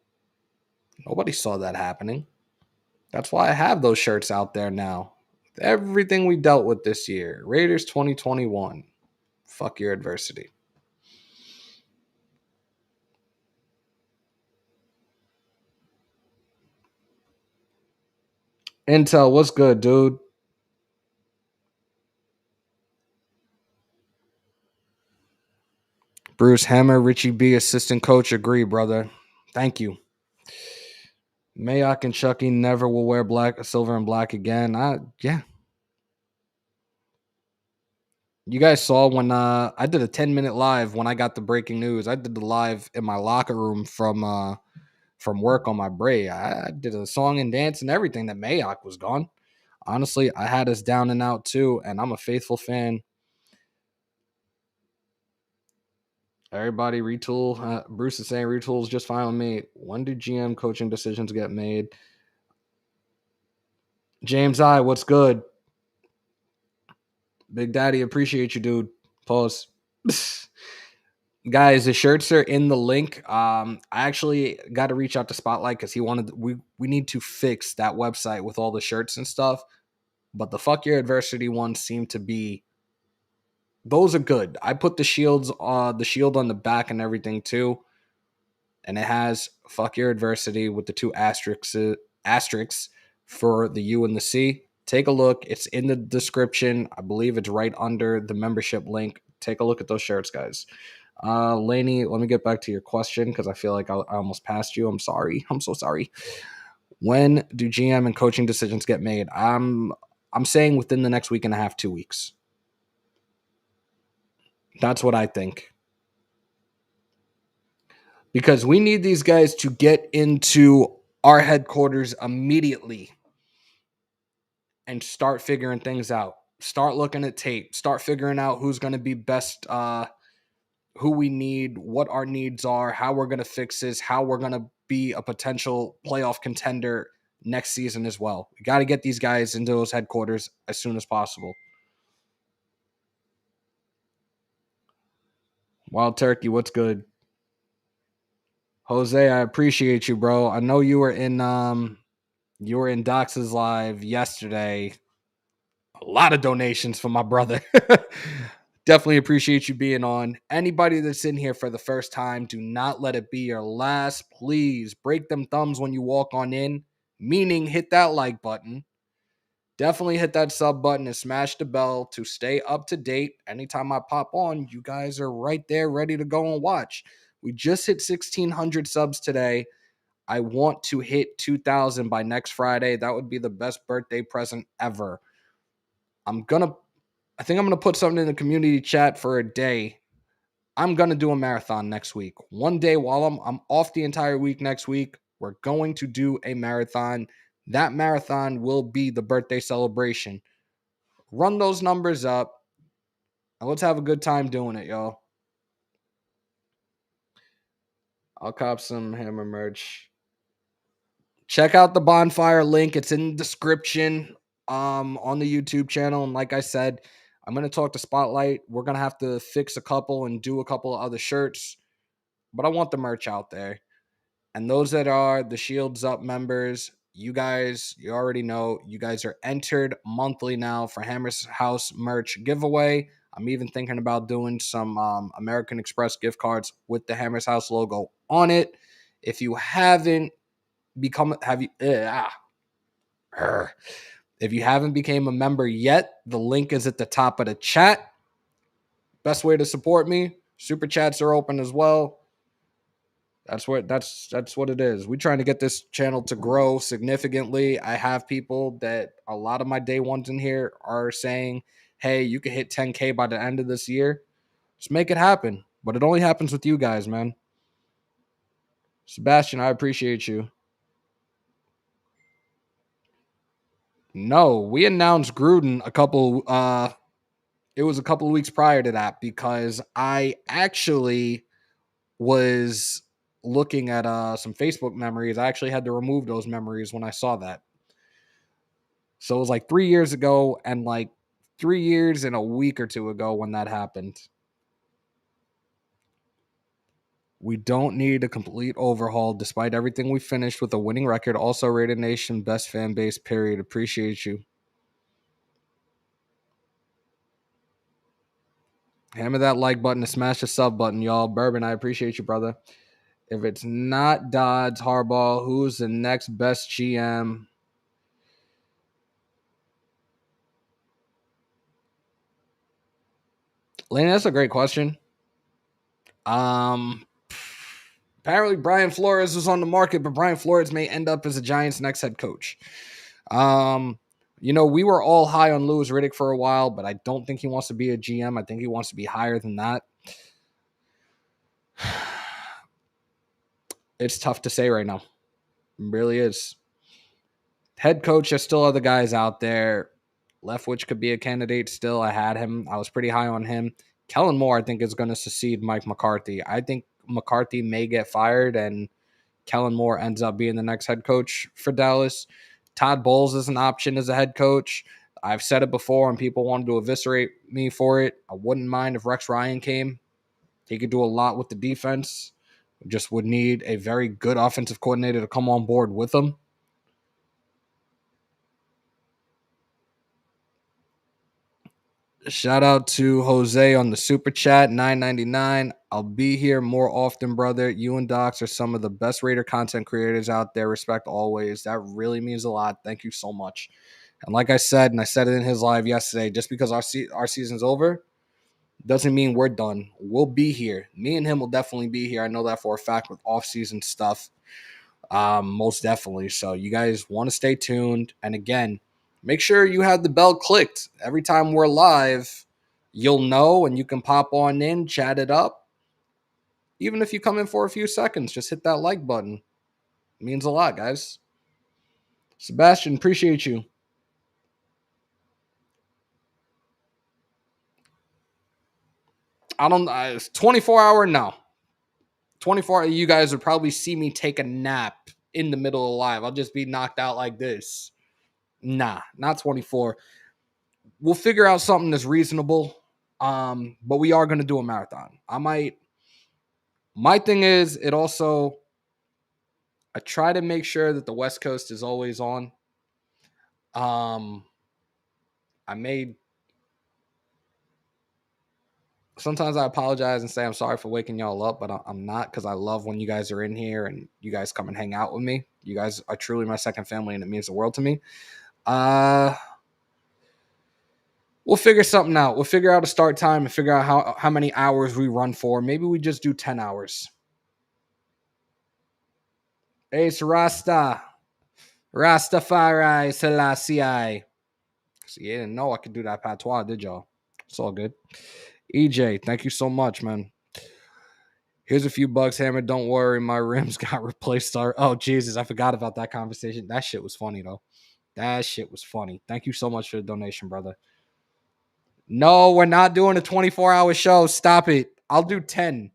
Nobody saw that happening. That's why I have those shirts out there now. Everything we dealt with this year. Raiders 2021. Fuck your adversity. Intel, what's good, dude? Bruce Hammer, Richie B, assistant coach. Agree, brother. Thank you. Mayock and Chucky never will wear black, silver, and black again. Yeah. You guys saw when I did a 10-minute live when I got the breaking news. I did the live in my locker room from work on my break. I did a song and dance and everything that Mayock was gone. Honestly, I had us down and out too, and I'm a faithful fan. Everybody retool. Bruce is saying retool is just fine with me. When do GM coaching decisions get made? James I, what's good? Big Daddy, appreciate you, dude. Pause. Guys, the shirts are in the link. I actually got to reach out to Spotlight because he wanted we need to fix that website with all the shirts and stuff. But the fuck your adversity ones seem to be those are good. I put the shield on the back and everything too. And it has fuck your adversity with the 2 asterisks for the U and the C. Take a look. It's in the description. I believe it's right under the membership link. Take a look at those shirts, guys. Laney, let me get back to your question because I feel like I almost passed you. I'm sorry. I'm so sorry. When do GM and coaching decisions get made? I'm saying within the next week and a half, 2 weeks. That's what I think. Because we need these guys to get into our headquarters immediately and start figuring things out. Start looking at tape. Start figuring out who's going to be best, who we need, what our needs are, how we're going to fix this, how we're going to be a potential playoff contender next season as well. We got to get these guys into those headquarters as soon as possible. Wild Turkey, what's good? Jose, I appreciate you, bro. I know you were in Dox's live yesterday. A lot of donations from my brother. Definitely appreciate you being on. Anybody that's in here for the first time, do not let it be your last. Please break them thumbs when you walk on in, meaning hit that like button. Definitely hit that sub button and smash the bell to stay up to date. Anytime I pop on, you guys are right there ready to go and watch. We just hit 1,600 subs today. I want to hit 2,000 by next Friday. That would be the best birthday present ever. I think I'm gonna put something in the community chat for a day. I'm gonna do a marathon next week. One day while I'm off the entire week next week, we're going to do a marathon. That marathon will be the birthday celebration. Run those numbers up, and let's have a good time doing it, y'all. I'll cop some Hammer merch. Check out the bonfire link. It's in the description on the YouTube channel. And like I said, I'm going to talk to Spotlight. We're going to have to fix a couple and do a couple of other shirts. But I want the merch out there. And those that are the Shields Up members, you guys, you already know, you guys are entered monthly now for Hammers.House merch giveaway. I'm even thinking about doing some American Express gift cards with the Hammers.House logo on it. If you haven't if you haven't became a member yet, the link is at the top of the chat. Best way to support me. Super chats are open as well. That's what it is. We're trying to get this channel to grow significantly. I have people that a lot of my day ones in here are saying, hey, you can hit 10K by the end of this year. Just make it happen. But it only happens with you guys, man. Sebastian, I appreciate you. No, we announced Gruden it was a couple of weeks prior to that because I actually was looking at some Facebook memories. I actually had to remove those memories when I saw that. So it was like 3 years ago, and like 3 years and a week or two ago when that happened. We don't need a complete overhaul despite everything we finished with a winning record. Also rated nation best fan base, period. Appreciate you. Hammer that like button and smash the sub button, y'all. Bourbon, I appreciate you, brother. If it's not Dodds, Harbaugh, who's the next best GM? Lane, that's a great question. Apparently Brian Flores was on the market, but Brian Flores may end up as the Giants' next head coach. We were all high on Louis Riddick for a while, but I don't think he wants to be a GM. I think he wants to be higher than that. It's tough to say right now. It really is. Head coach, there's still other guys out there. Leftwich could be a candidate still. I had him. I was pretty high on him. Kellen Moore, I think, is going to succeed Mike McCarthy. I think McCarthy may get fired and Kellen Moore ends up being the next head coach for Dallas. Todd Bowles is an option as a head coach. I've said it before and people wanted to eviscerate me for it. I wouldn't mind if Rex Ryan came. He could do a lot with the defense. Just would need a very good offensive coordinator to come on board with him. Shout out to Jose on the super chat, $9.99. I'll be here more often, brother. You and Docs are some of the best Raider content creators out there. Respect always. That really means a lot. Thank you so much. And like I said, and I said it in his live yesterday, just because our season's over doesn't mean we're done. We'll be here. Me and him will definitely be here. I know that for a fact with off-season stuff. Most definitely. So you guys want to stay tuned. And again, make sure you have the bell clicked. Every time we're live, you'll know and you can pop on in, chat it up. Even if you come in for a few seconds, just hit that like button. It means a lot, guys. Sebastian, appreciate you. It's 24-hour, no. 24, you guys would probably see me take a nap in the middle of live. I'll just be knocked out like this. Nah, not 24. We'll figure out something that's reasonable. But we are going to do a marathon. My thing is, I try to make sure that the West Coast is always on. Sometimes I apologize and say I'm sorry for waking y'all up, but I'm not, because I love when you guys are in here and you guys come and hang out with me. You guys are truly my second family and it means the world to me. We'll figure something out. We'll figure out a start time and figure out how many hours we run for. Maybe we just do 10 hours. It's Rastafari Selassie. So you didn't know I could do that patois, did y'all? It's all good. EJ, thank you so much, man. Here's a few bucks, Hammer. Don't worry, my rims got replaced. Oh, Jesus, I forgot about that conversation. That shit was funny, though. That shit was funny. Thank you so much for the donation, brother. No, we're not doing a 24-hour show. Stop it. I'll do 10,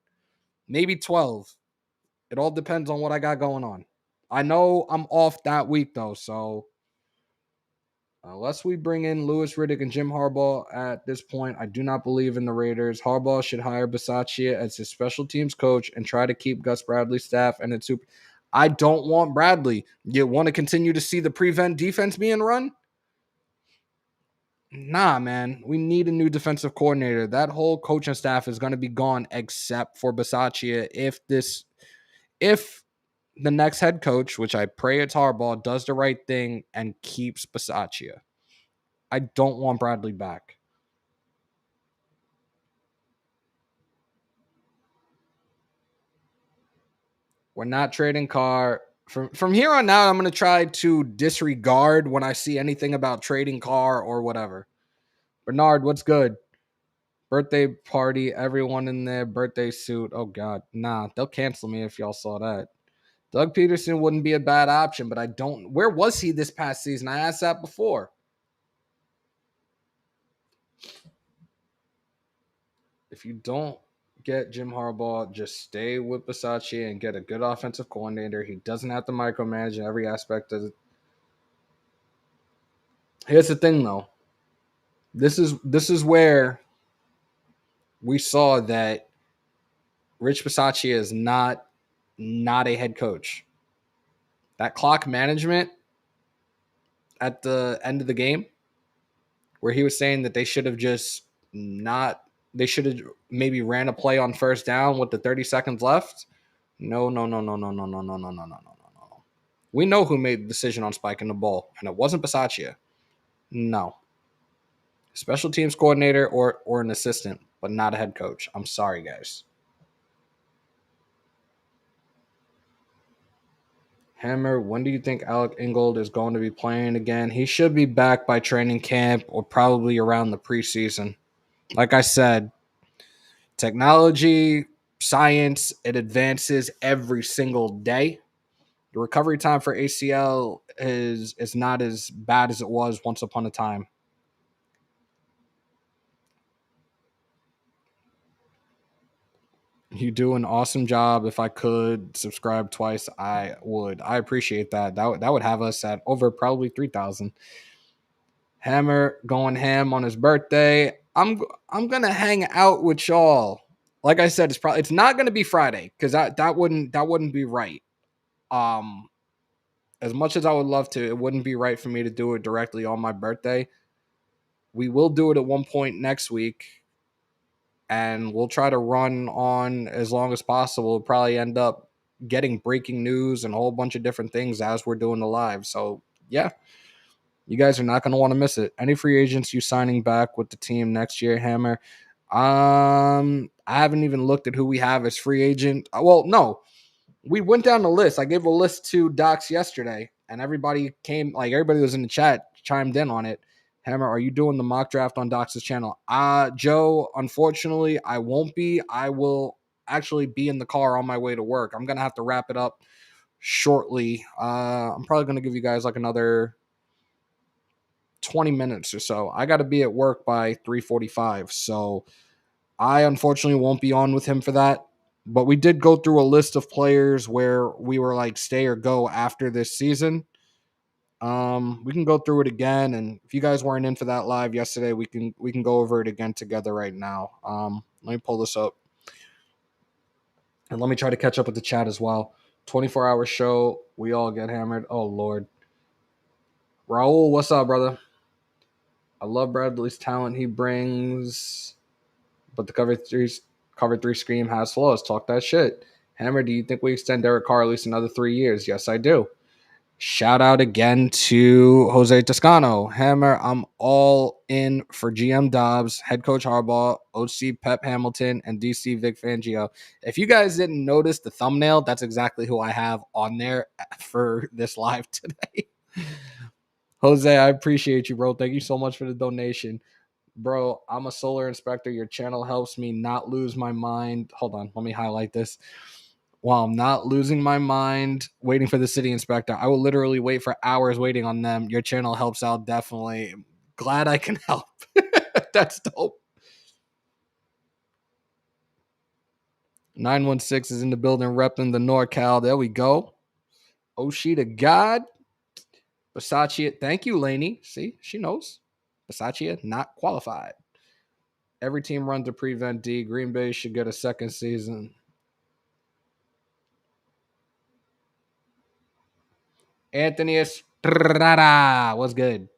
maybe 12. It all depends on what I got going on. I know I'm off that week, though, so unless we bring in Louis Riddick and Jim Harbaugh at this point, I do not believe in the Raiders. Harbaugh should hire Bisaccia as his special teams coach and try to keep Gus Bradley's staff and its super. I don't want Bradley. You want to continue to see the prevent defense being run? Nah, man. We need a new defensive coordinator. That whole coaching staff is going to be gone except for Bisaccia if the next head coach, which I pray it's Harbaugh, does the right thing and keeps Bisaccia. I don't want Bradley back. We're not trading Carr. From here on out, I'm going to try to disregard when I see anything about trading Carr or whatever. Bernard, what's good? Birthday party, everyone in their birthday suit. Oh, God. Nah, they'll cancel me if y'all saw that. Doug Peterson wouldn't be a bad option, but I don't. Where was he this past season? I asked that before. If you don't get Jim Harbaugh, just stay with Bisaccia and get a good offensive coordinator. He doesn't have to micromanage in every aspect of it. Here's the thing, though. This is where we saw that Rich Bisaccia is not a head coach. That clock management at the end of the game, where he was saying that they should have just not, they should have maybe ran a play on first down with the 30 seconds left. No, no, no, no, no, no, no, no, no, no, no, no, no. We know who made the decision on spiking the ball, and it wasn't Bisaccia. No. Special teams coordinator or an assistant, but not a head coach. I'm sorry, guys. Hammer, when do you think Alec Ingold is going to be playing again? He should be back by training camp or probably around the preseason. Like I said, technology, science, it advances every single day. The recovery time for ACL is not as bad as it was once upon a time. You do an awesome job. If I could subscribe twice, I would. I appreciate that. That would have us at over probably 3,000. Hammer going ham on his birthday. I'm gonna hang out with y'all. Like I said, it's not gonna be Friday because that wouldn't be right. Um, as much as I would love to, it wouldn't be right for me to do it directly on my birthday. We will do it at one point next week, and we'll try to run on as long as possible. We'll probably end up getting breaking news and a whole bunch of different things as we're doing the live. So yeah, you guys are not going to want to miss it. Any free agents you signing back with the team next year, Hammer? I haven't even looked at who we have as free agent. Well, no, we went down the list. I gave a list to Docs yesterday, and everybody was in the chat, chimed in on it. Hammer, are you doing the mock draft on Docs' channel? Joe, unfortunately, I won't be. I will actually be in the car on my way to work. I'm gonna have to wrap it up shortly. I'm probably gonna give you guys like another 20 minutes or so. I got to be at work by 3:45, so I unfortunately won't be on with him for that. But we did go through a list of players where we were like stay or go after this season. We can go through it again, and if you guys weren't in for that live yesterday, we can go over it again together right now. Let me pull this up, and let me try to catch up with the chat as well. 24-hour show, we all get hammered. Oh Lord, Raul, what's up, brother? I love Bradley's talent he brings, but the cover three scheme has flaws. Talk that shit. Hammer, do you think we extend Derek Carr at least another 3 years? Yes, I do. Shout out again to Jose Toscano. Hammer, I'm all in for GM Dobbs, head coach Harbaugh, OC Pep Hamilton, and DC Vic Fangio. If you guys didn't notice the thumbnail, that's exactly who I have on there for this live today. Jose, I appreciate you, bro. Thank you so much for the donation. Bro, I'm a solar inspector. Your channel helps me not lose my mind. Hold on, let me highlight this. While I'm not losing my mind waiting for the city inspector, I will literally wait for hours waiting on them. Your channel helps out definitely. Glad I can help. That's dope. 916 is in the building repping the NorCal. There we go. Oshi to God. Bisaccia. Thank you, Laney. See, she knows. Bisaccia not qualified. Every team runs a prevent D. Green Bay should get a second season. Anthony Estrada. What's good?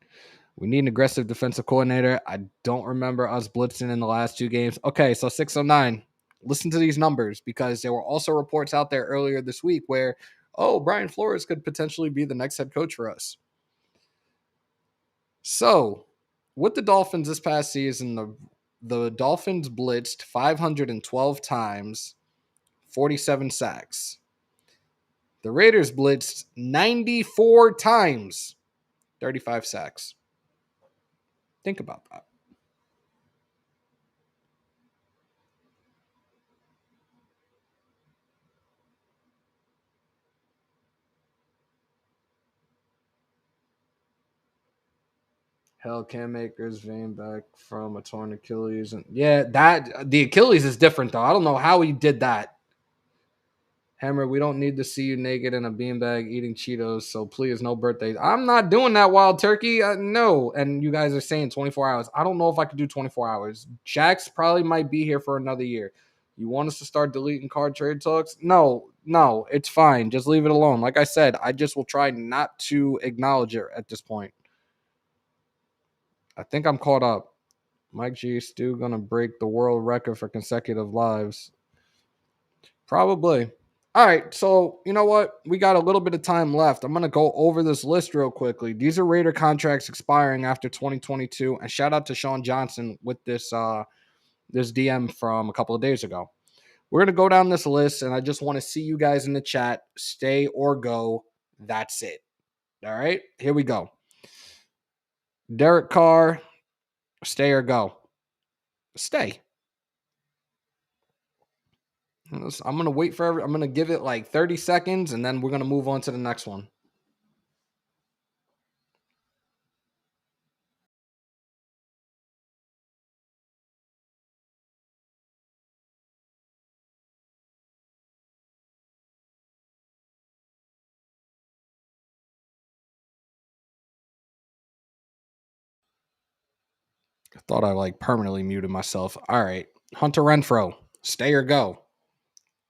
We need an aggressive defensive coordinator. I don't remember us blitzing in the last two games. Okay, so 609. Listen to these numbers because there were also reports out there earlier this week where, oh, Brian Flores could potentially be the next head coach for us. So, with the Dolphins this past season, the Dolphins blitzed 512 times, 47 sacks. The Raiders blitzed 94 times, 35 sacks. Think about that. Hell, Cam Akers vein back from a torn Achilles, and yeah, that the Achilles is different though. I don't know how he did that. Hammer, we don't need to see you naked in a beanbag eating Cheetos, so please, no birthdays. I'm not doing that, Wild Turkey. No. And you guys are saying 24 hours. I don't know if I could do 24 hours. Jax probably might be here for another year. You want us to start deleting card trade talks? No, it's fine. Just leave it alone. Like I said, I just will try not to acknowledge it at this point. I think I'm caught up. Mike G. Stu gonna break the world record for consecutive lives. Probably. All right, so you know what? We got a little bit of time left. I'm gonna go over this list real quickly. These are Raider contracts expiring after 2022, and shout out to Sean Johnson with this DM from a couple of days ago. We're gonna go down this list, and I just want to see you guys in the chat. Stay or go. That's it. All right, here we go. Derek Carr, stay or go. Stay. I'm going to wait for I'm going to give it like 30 seconds and then we're going to move on to the next one. I thought I like permanently muted myself. All right. Hunter Renfro, stay or go.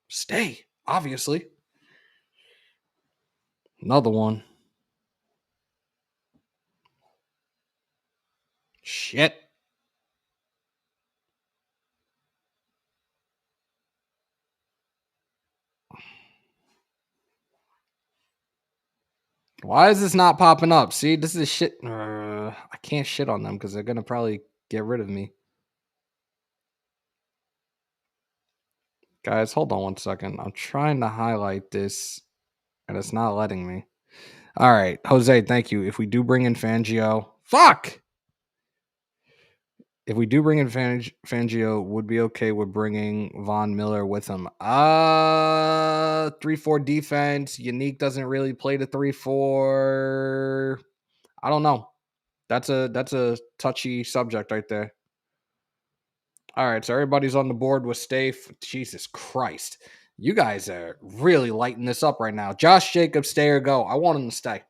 Stay, obviously. Another one. Shit. Why is this not popping up? See, this is shit. I can't shit on them because they're going to probably get rid of me. Guys, hold on one second. I'm trying to highlight this and it's not letting me. All right. Jose, thank you. If we do bring in Fangio, fuck. If we do bring in Fangio, would be okay with bringing Von Miller with him. 3-4 defense. Unique doesn't really play the 3-4. I don't know. That's a touchy subject right there. All right, so everybody's on the board with Stafe. Jesus Christ. You guys are really lighting this up right now. Josh Jacobs, stay or go. I want him to stay.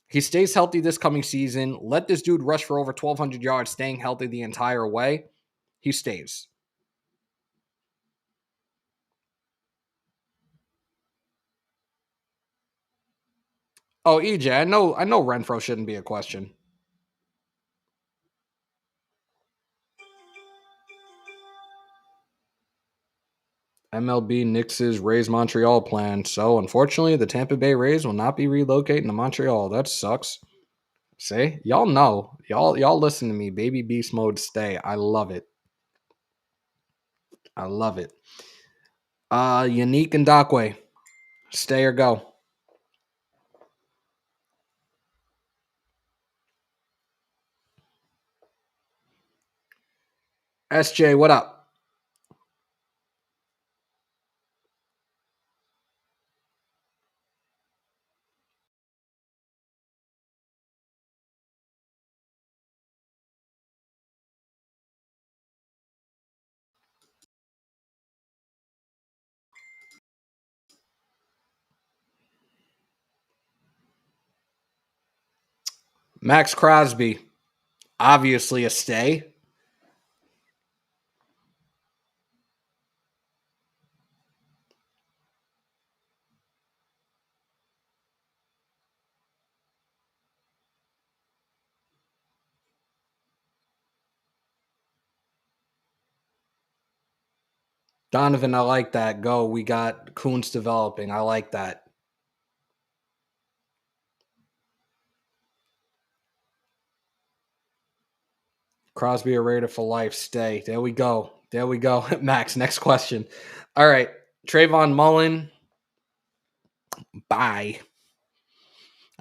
He stays healthy this coming season. Let this dude rush for over 1,200 yards, staying healthy the entire way. He stays. Oh, EJ, I know Renfro shouldn't be a question. MLB Knicks' Rays Montreal plan. So, unfortunately, the Tampa Bay Rays will not be relocating to Montreal. That sucks. See? Y'all know. Y'all listen to me. Baby beast mode stay. I love it. I love it. Unique and Dockway. Stay or go. SJ, what up? Max Crosby. Obviously a stay. Donovan, I like that. Go. We got Kuntz developing. I like that. Crosby a Raider for life. Stay. There we go. Max, next question. All right. Trayvon Mullen. Bye.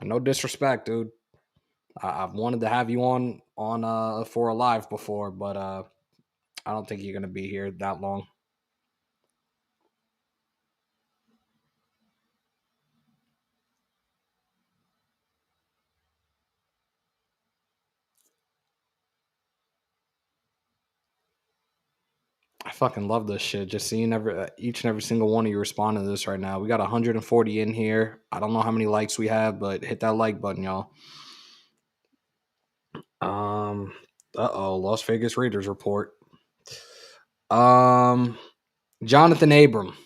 No disrespect, dude. I've wanted to have you on for a live before, but I don't think you're gonna be here that long. fucking love this shit. Just seeing each and every single one of you respond to this right now. We got 140 in here. I don't know how many likes we have, but hit that like button, y'all. Las Vegas Raiders report. Jonathan Abram.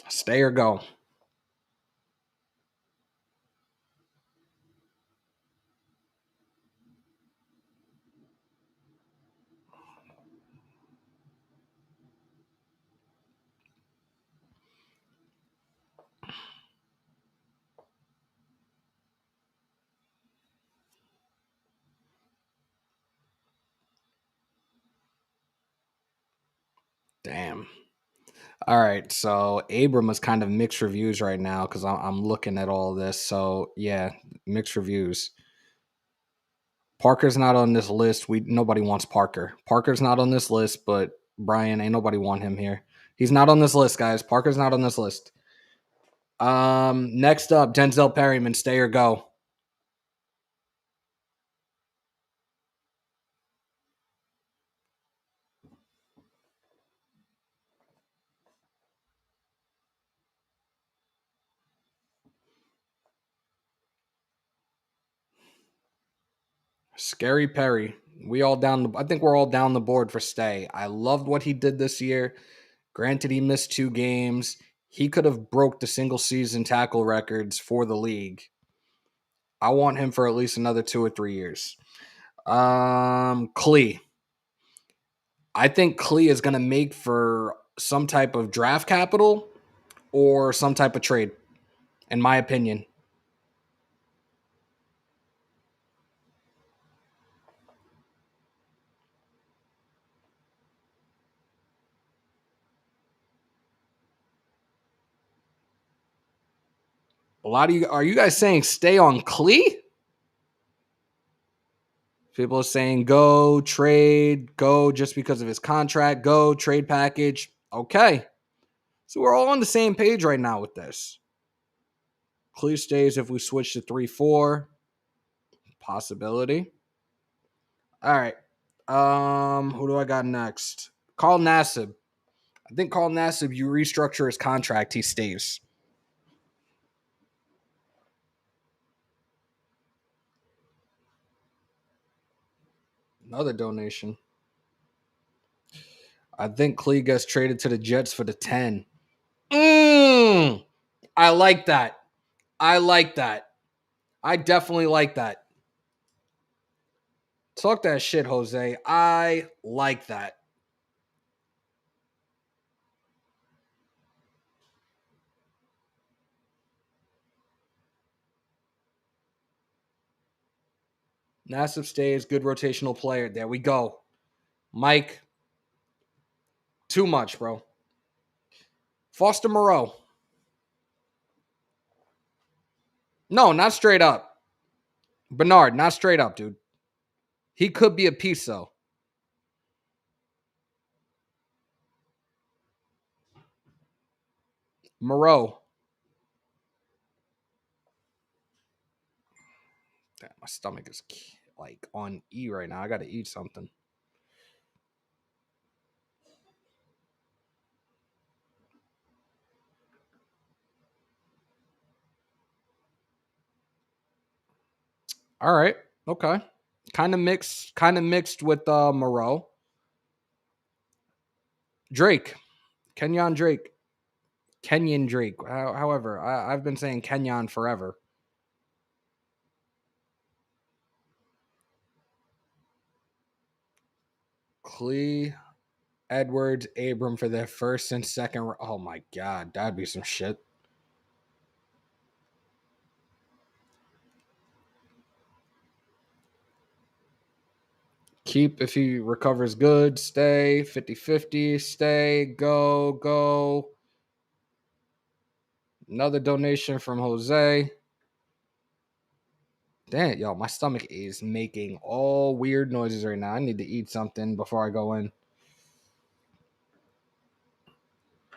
Stay or go? Damn. All right, so Abram is kind of mixed reviews right now because I'm looking at all this. So yeah, mixed reviews. Parker's not on this list. Nobody wants Parker. Parker's not on this list, but Brian, ain't nobody want him here. He's not on this list, guys. Parker's not on this list. Next up, Denzel Perriman, stay or go? Scary Perry. I think we're all down the board for stay. I loved what he did this year. Granted, he missed 2 games. He could have broke the single season tackle records for the league. I want him for at least another 2 or 3 years. Klee. I think Klee is going to make for some type of draft capital or some type of trade, in my opinion. A lot of you, are you guys saying stay on Klee? People are saying go, trade, go just because of his contract, go, trade package. Okay. So we're all on the same page right now with this. Klee stays if we switch to 3-4. Possibility. All right. Who do I got next? Carl Nassib. I think Carl Nassib, you restructure his contract, he stays. Another donation. I think Klee gets traded to the Jets for the 10. I like that. I like that. I definitely like that. Talk that shit, Jose. I like that. Nassib stays, good rotational player. There we go. Mike, too much, bro. Foster Moreau. No, not straight up. Bernard, not straight up, dude. He could be a piece, though. Moreau. Damn, my stomach is like on E right now. I got to eat something. All right. Okay. Kind of mixed with Moreau. Drake. Kenyon Drake. Kenyon Drake. However, I've been saying Kenyon forever. Klee, Edwards, Abram for their first and second. Oh my God, that'd be some shit. Keep if he recovers good. Stay 50-50. Stay. Go. Another donation from Jose. Damn, y'all, my stomach is making all weird noises right now. I need to eat something before I go in.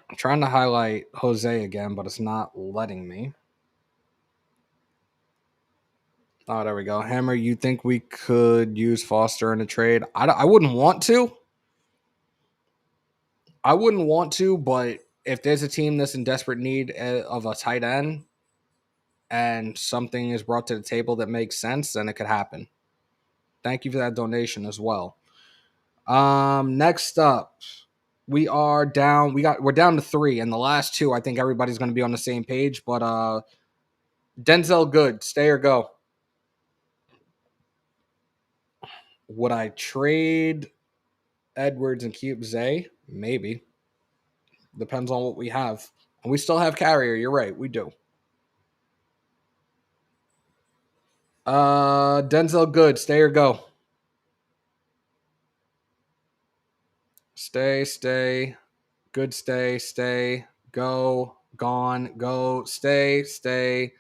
I'm trying to highlight Jose again, but it's not letting me. Oh, there we go. Hammer, you think we could use Foster in a trade? I wouldn't want to. But if there's a team that's in desperate need of a tight end and something is brought to the table that makes sense, then it could happen. Thank you for that donation as well. Next up, we're down to 3, and the last 2, I think everybody's going to be on the same page. But Denzel, good, stay or go. Would I trade Edwards and keep Zay? Maybe. Depends on what we have. And we still have Carrier. You're right. We do. Denzel, good. Stay or go. Stay. Good, stay. Go. Gone. Go. Stay.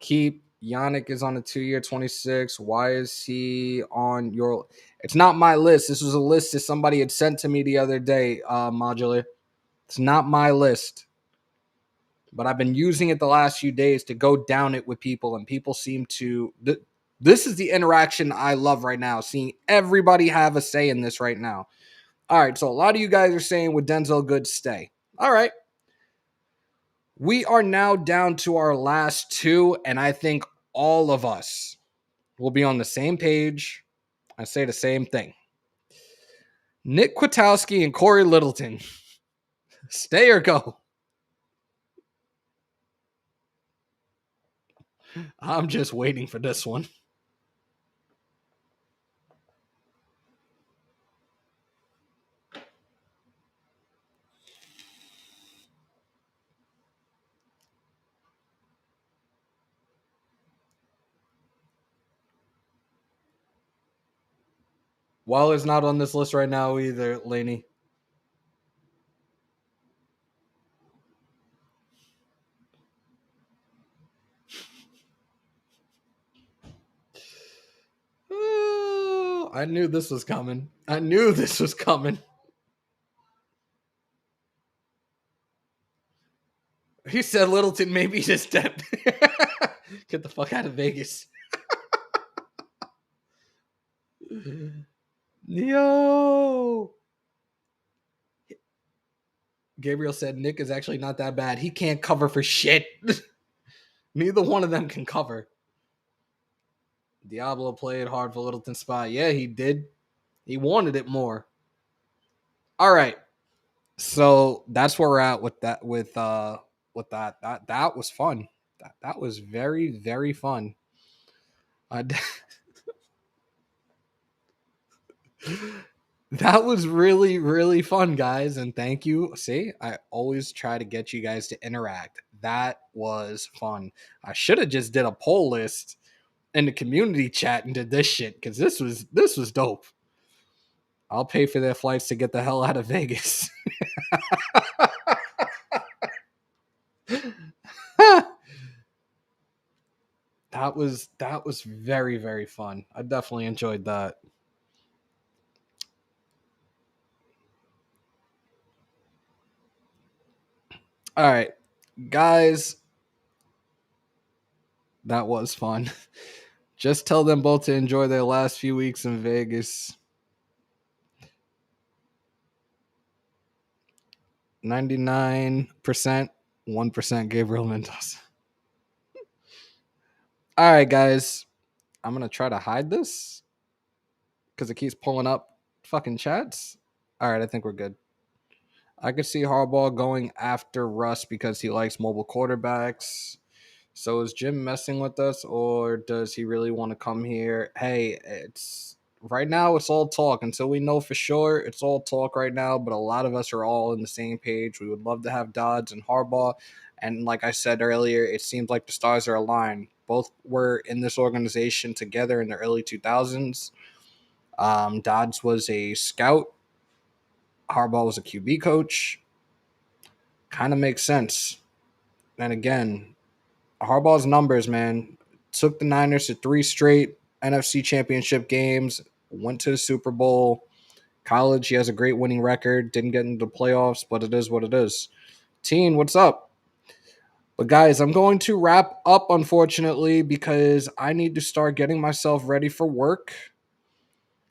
Keep. Yannick is on a 2-year 26. Why is he on your... It's not my list. This was a list that somebody had sent to me the other day, Modular. It's not my list. But I've been using it the last few days to go down it with people, and people seem to... This is the interaction I love right now, seeing everybody have a say in this right now. All right, so a lot of you guys are saying with Denzel good, stay. All right. We are now down to our last 2, and I think all of us will be on the same page. I say the same thing. Nick Kwiatkowski and Corey Littleton. Stay or go? I'm just waiting for this one. Waller's not on this list right now either, Laney. I knew this was coming. He said Littleton maybe just dead. Get the fuck out of Vegas. Yo. Gabriel said Nick is actually not that bad. He can't cover for shit. Neither one of them can cover. Diablo played hard for Littleton's spot. Yeah, he did. He wanted it more. All right. So that's where we're at with that. That was fun. That was very, very fun. That was really, really fun, guys. And thank you. See, I always try to get you guys to interact. That was fun. I should have just did a poll list in the community chat and did this shit because this was dope. I'll pay for their flights to get the hell out of Vegas. That was very, very fun. I definitely enjoyed that. All right, guys, that was fun. Just tell them both to enjoy their last few weeks in Vegas. 99%, 1% Gabriel Mendoza. All right, guys. I'm going to try to hide this because it keeps pulling up fucking chats. All right, I think we're good. I could see Harbaugh going after Russ because he likes mobile quarterbacks. So is Jim messing with us, or does he really want to come here? Hey, it's right now it's all talk. Until we know for sure, it's all talk right now, but a lot of us are all on the same page. We would love to have Dodds and Harbaugh. And like I said earlier, it seems like the stars are aligned. Both were in this organization together in the early 2000s. Dodds was a scout. Harbaugh was a QB coach. Kind of makes sense. And again, Harbaugh's numbers, man, took the Niners to 3 straight NFC championship games, went to the Super Bowl. College, he has a great winning record, didn't get into the playoffs, but it is what it is. Teen, what's up? But guys, I'm going to wrap up, unfortunately, because I need to start getting myself ready for work.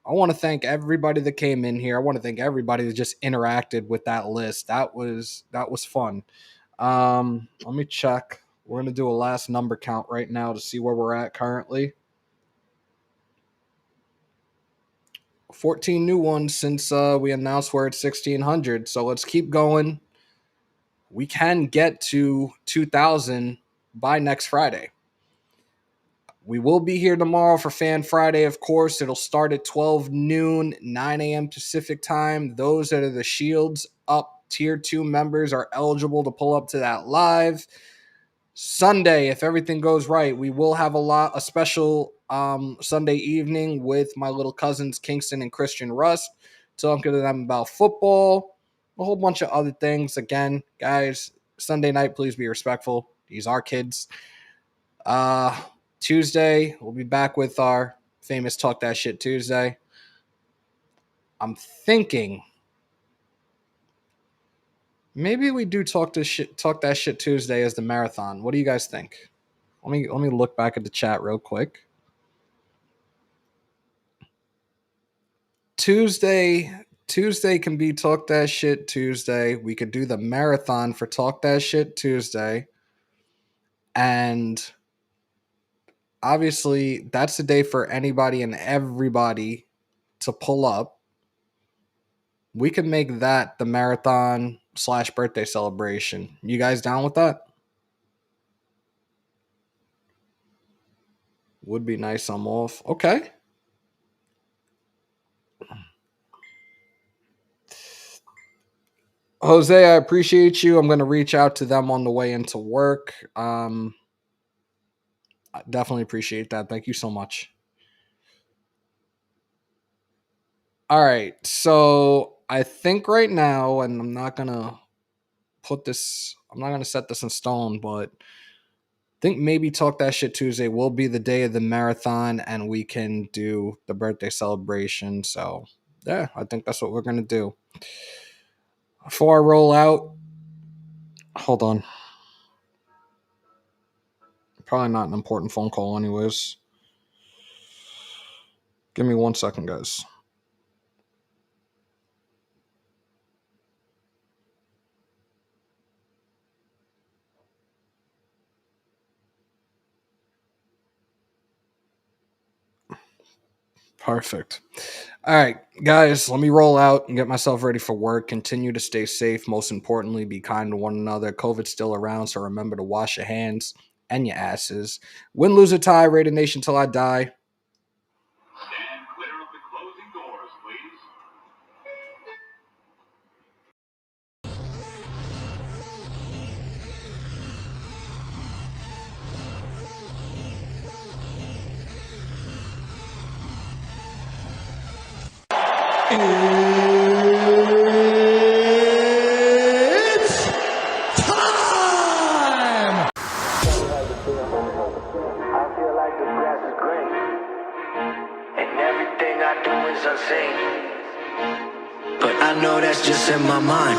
I want to thank everybody that came in here. I want to thank everybody that just interacted with that list. That was fun. Let me check. We're gonna do a last number count right now to see where we're at currently. 14 new ones since we announced we're at 1600. So let's keep going. We can get to 2000 by next Friday. We will be here tomorrow for Fan Friday, of course. It'll start at 12 noon, 9 a.m. Pacific time. Those that are the Shields Up Tier 2 members are eligible to pull up to that live. Sunday, if everything goes right, we will have a special Sunday evening with my little cousins, Kingston and Christian Rust, talking to them about football, a whole bunch of other things. Again, guys, Sunday night, please be respectful. These are kids. Tuesday, we'll be back with our famous Talk That Shit Tuesday. I'm thinking maybe we do Talk That Shit Tuesday as the marathon. What do you guys think? Let me look back at the chat real quick. Tuesday can be Talk That Shit Tuesday. We could do the marathon for Talk That Shit Tuesday. And obviously, that's the day for anybody and everybody to pull up. We can make that the marathon / birthday celebration. You guys down with that? Would be nice. I'm off. Okay. Jose, I appreciate you. I'm going to reach out to them on the way into work. I definitely appreciate that. Thank you so much. All right. So I think right now, and I'm not going to set this in stone, but I think maybe Talk That Shit Tuesday will be the day of the marathon and we can do the birthday celebration. So yeah, I think that's what we're going to do. Before I roll out, hold on. Probably not an important phone call anyways. Give me 1 second, guys. Perfect. All right, guys, let me roll out and get myself ready for work. Continue to stay safe. Most importantly, be kind to one another. COVID's still around, so remember to wash your hands and your asses. Win, lose, or tie, Raider Nation till I die. Stand clear of the closing doors, please. It's time! I feel like the grass is green, and everything I do is unseen. But I know that's just in my mind.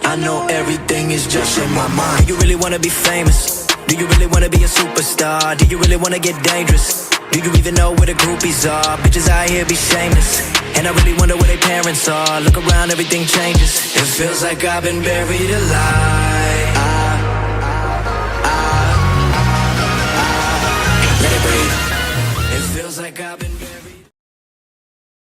I know everything is just in my mind. Do you really wanna be famous? Do you really wanna be a superstar? Do you really wanna get dangerous? Do you even know where the groupies are? Bitches out here be shameless, and I really wonder where their parents are. Look around, everything changes. It feels like I've been buried alive.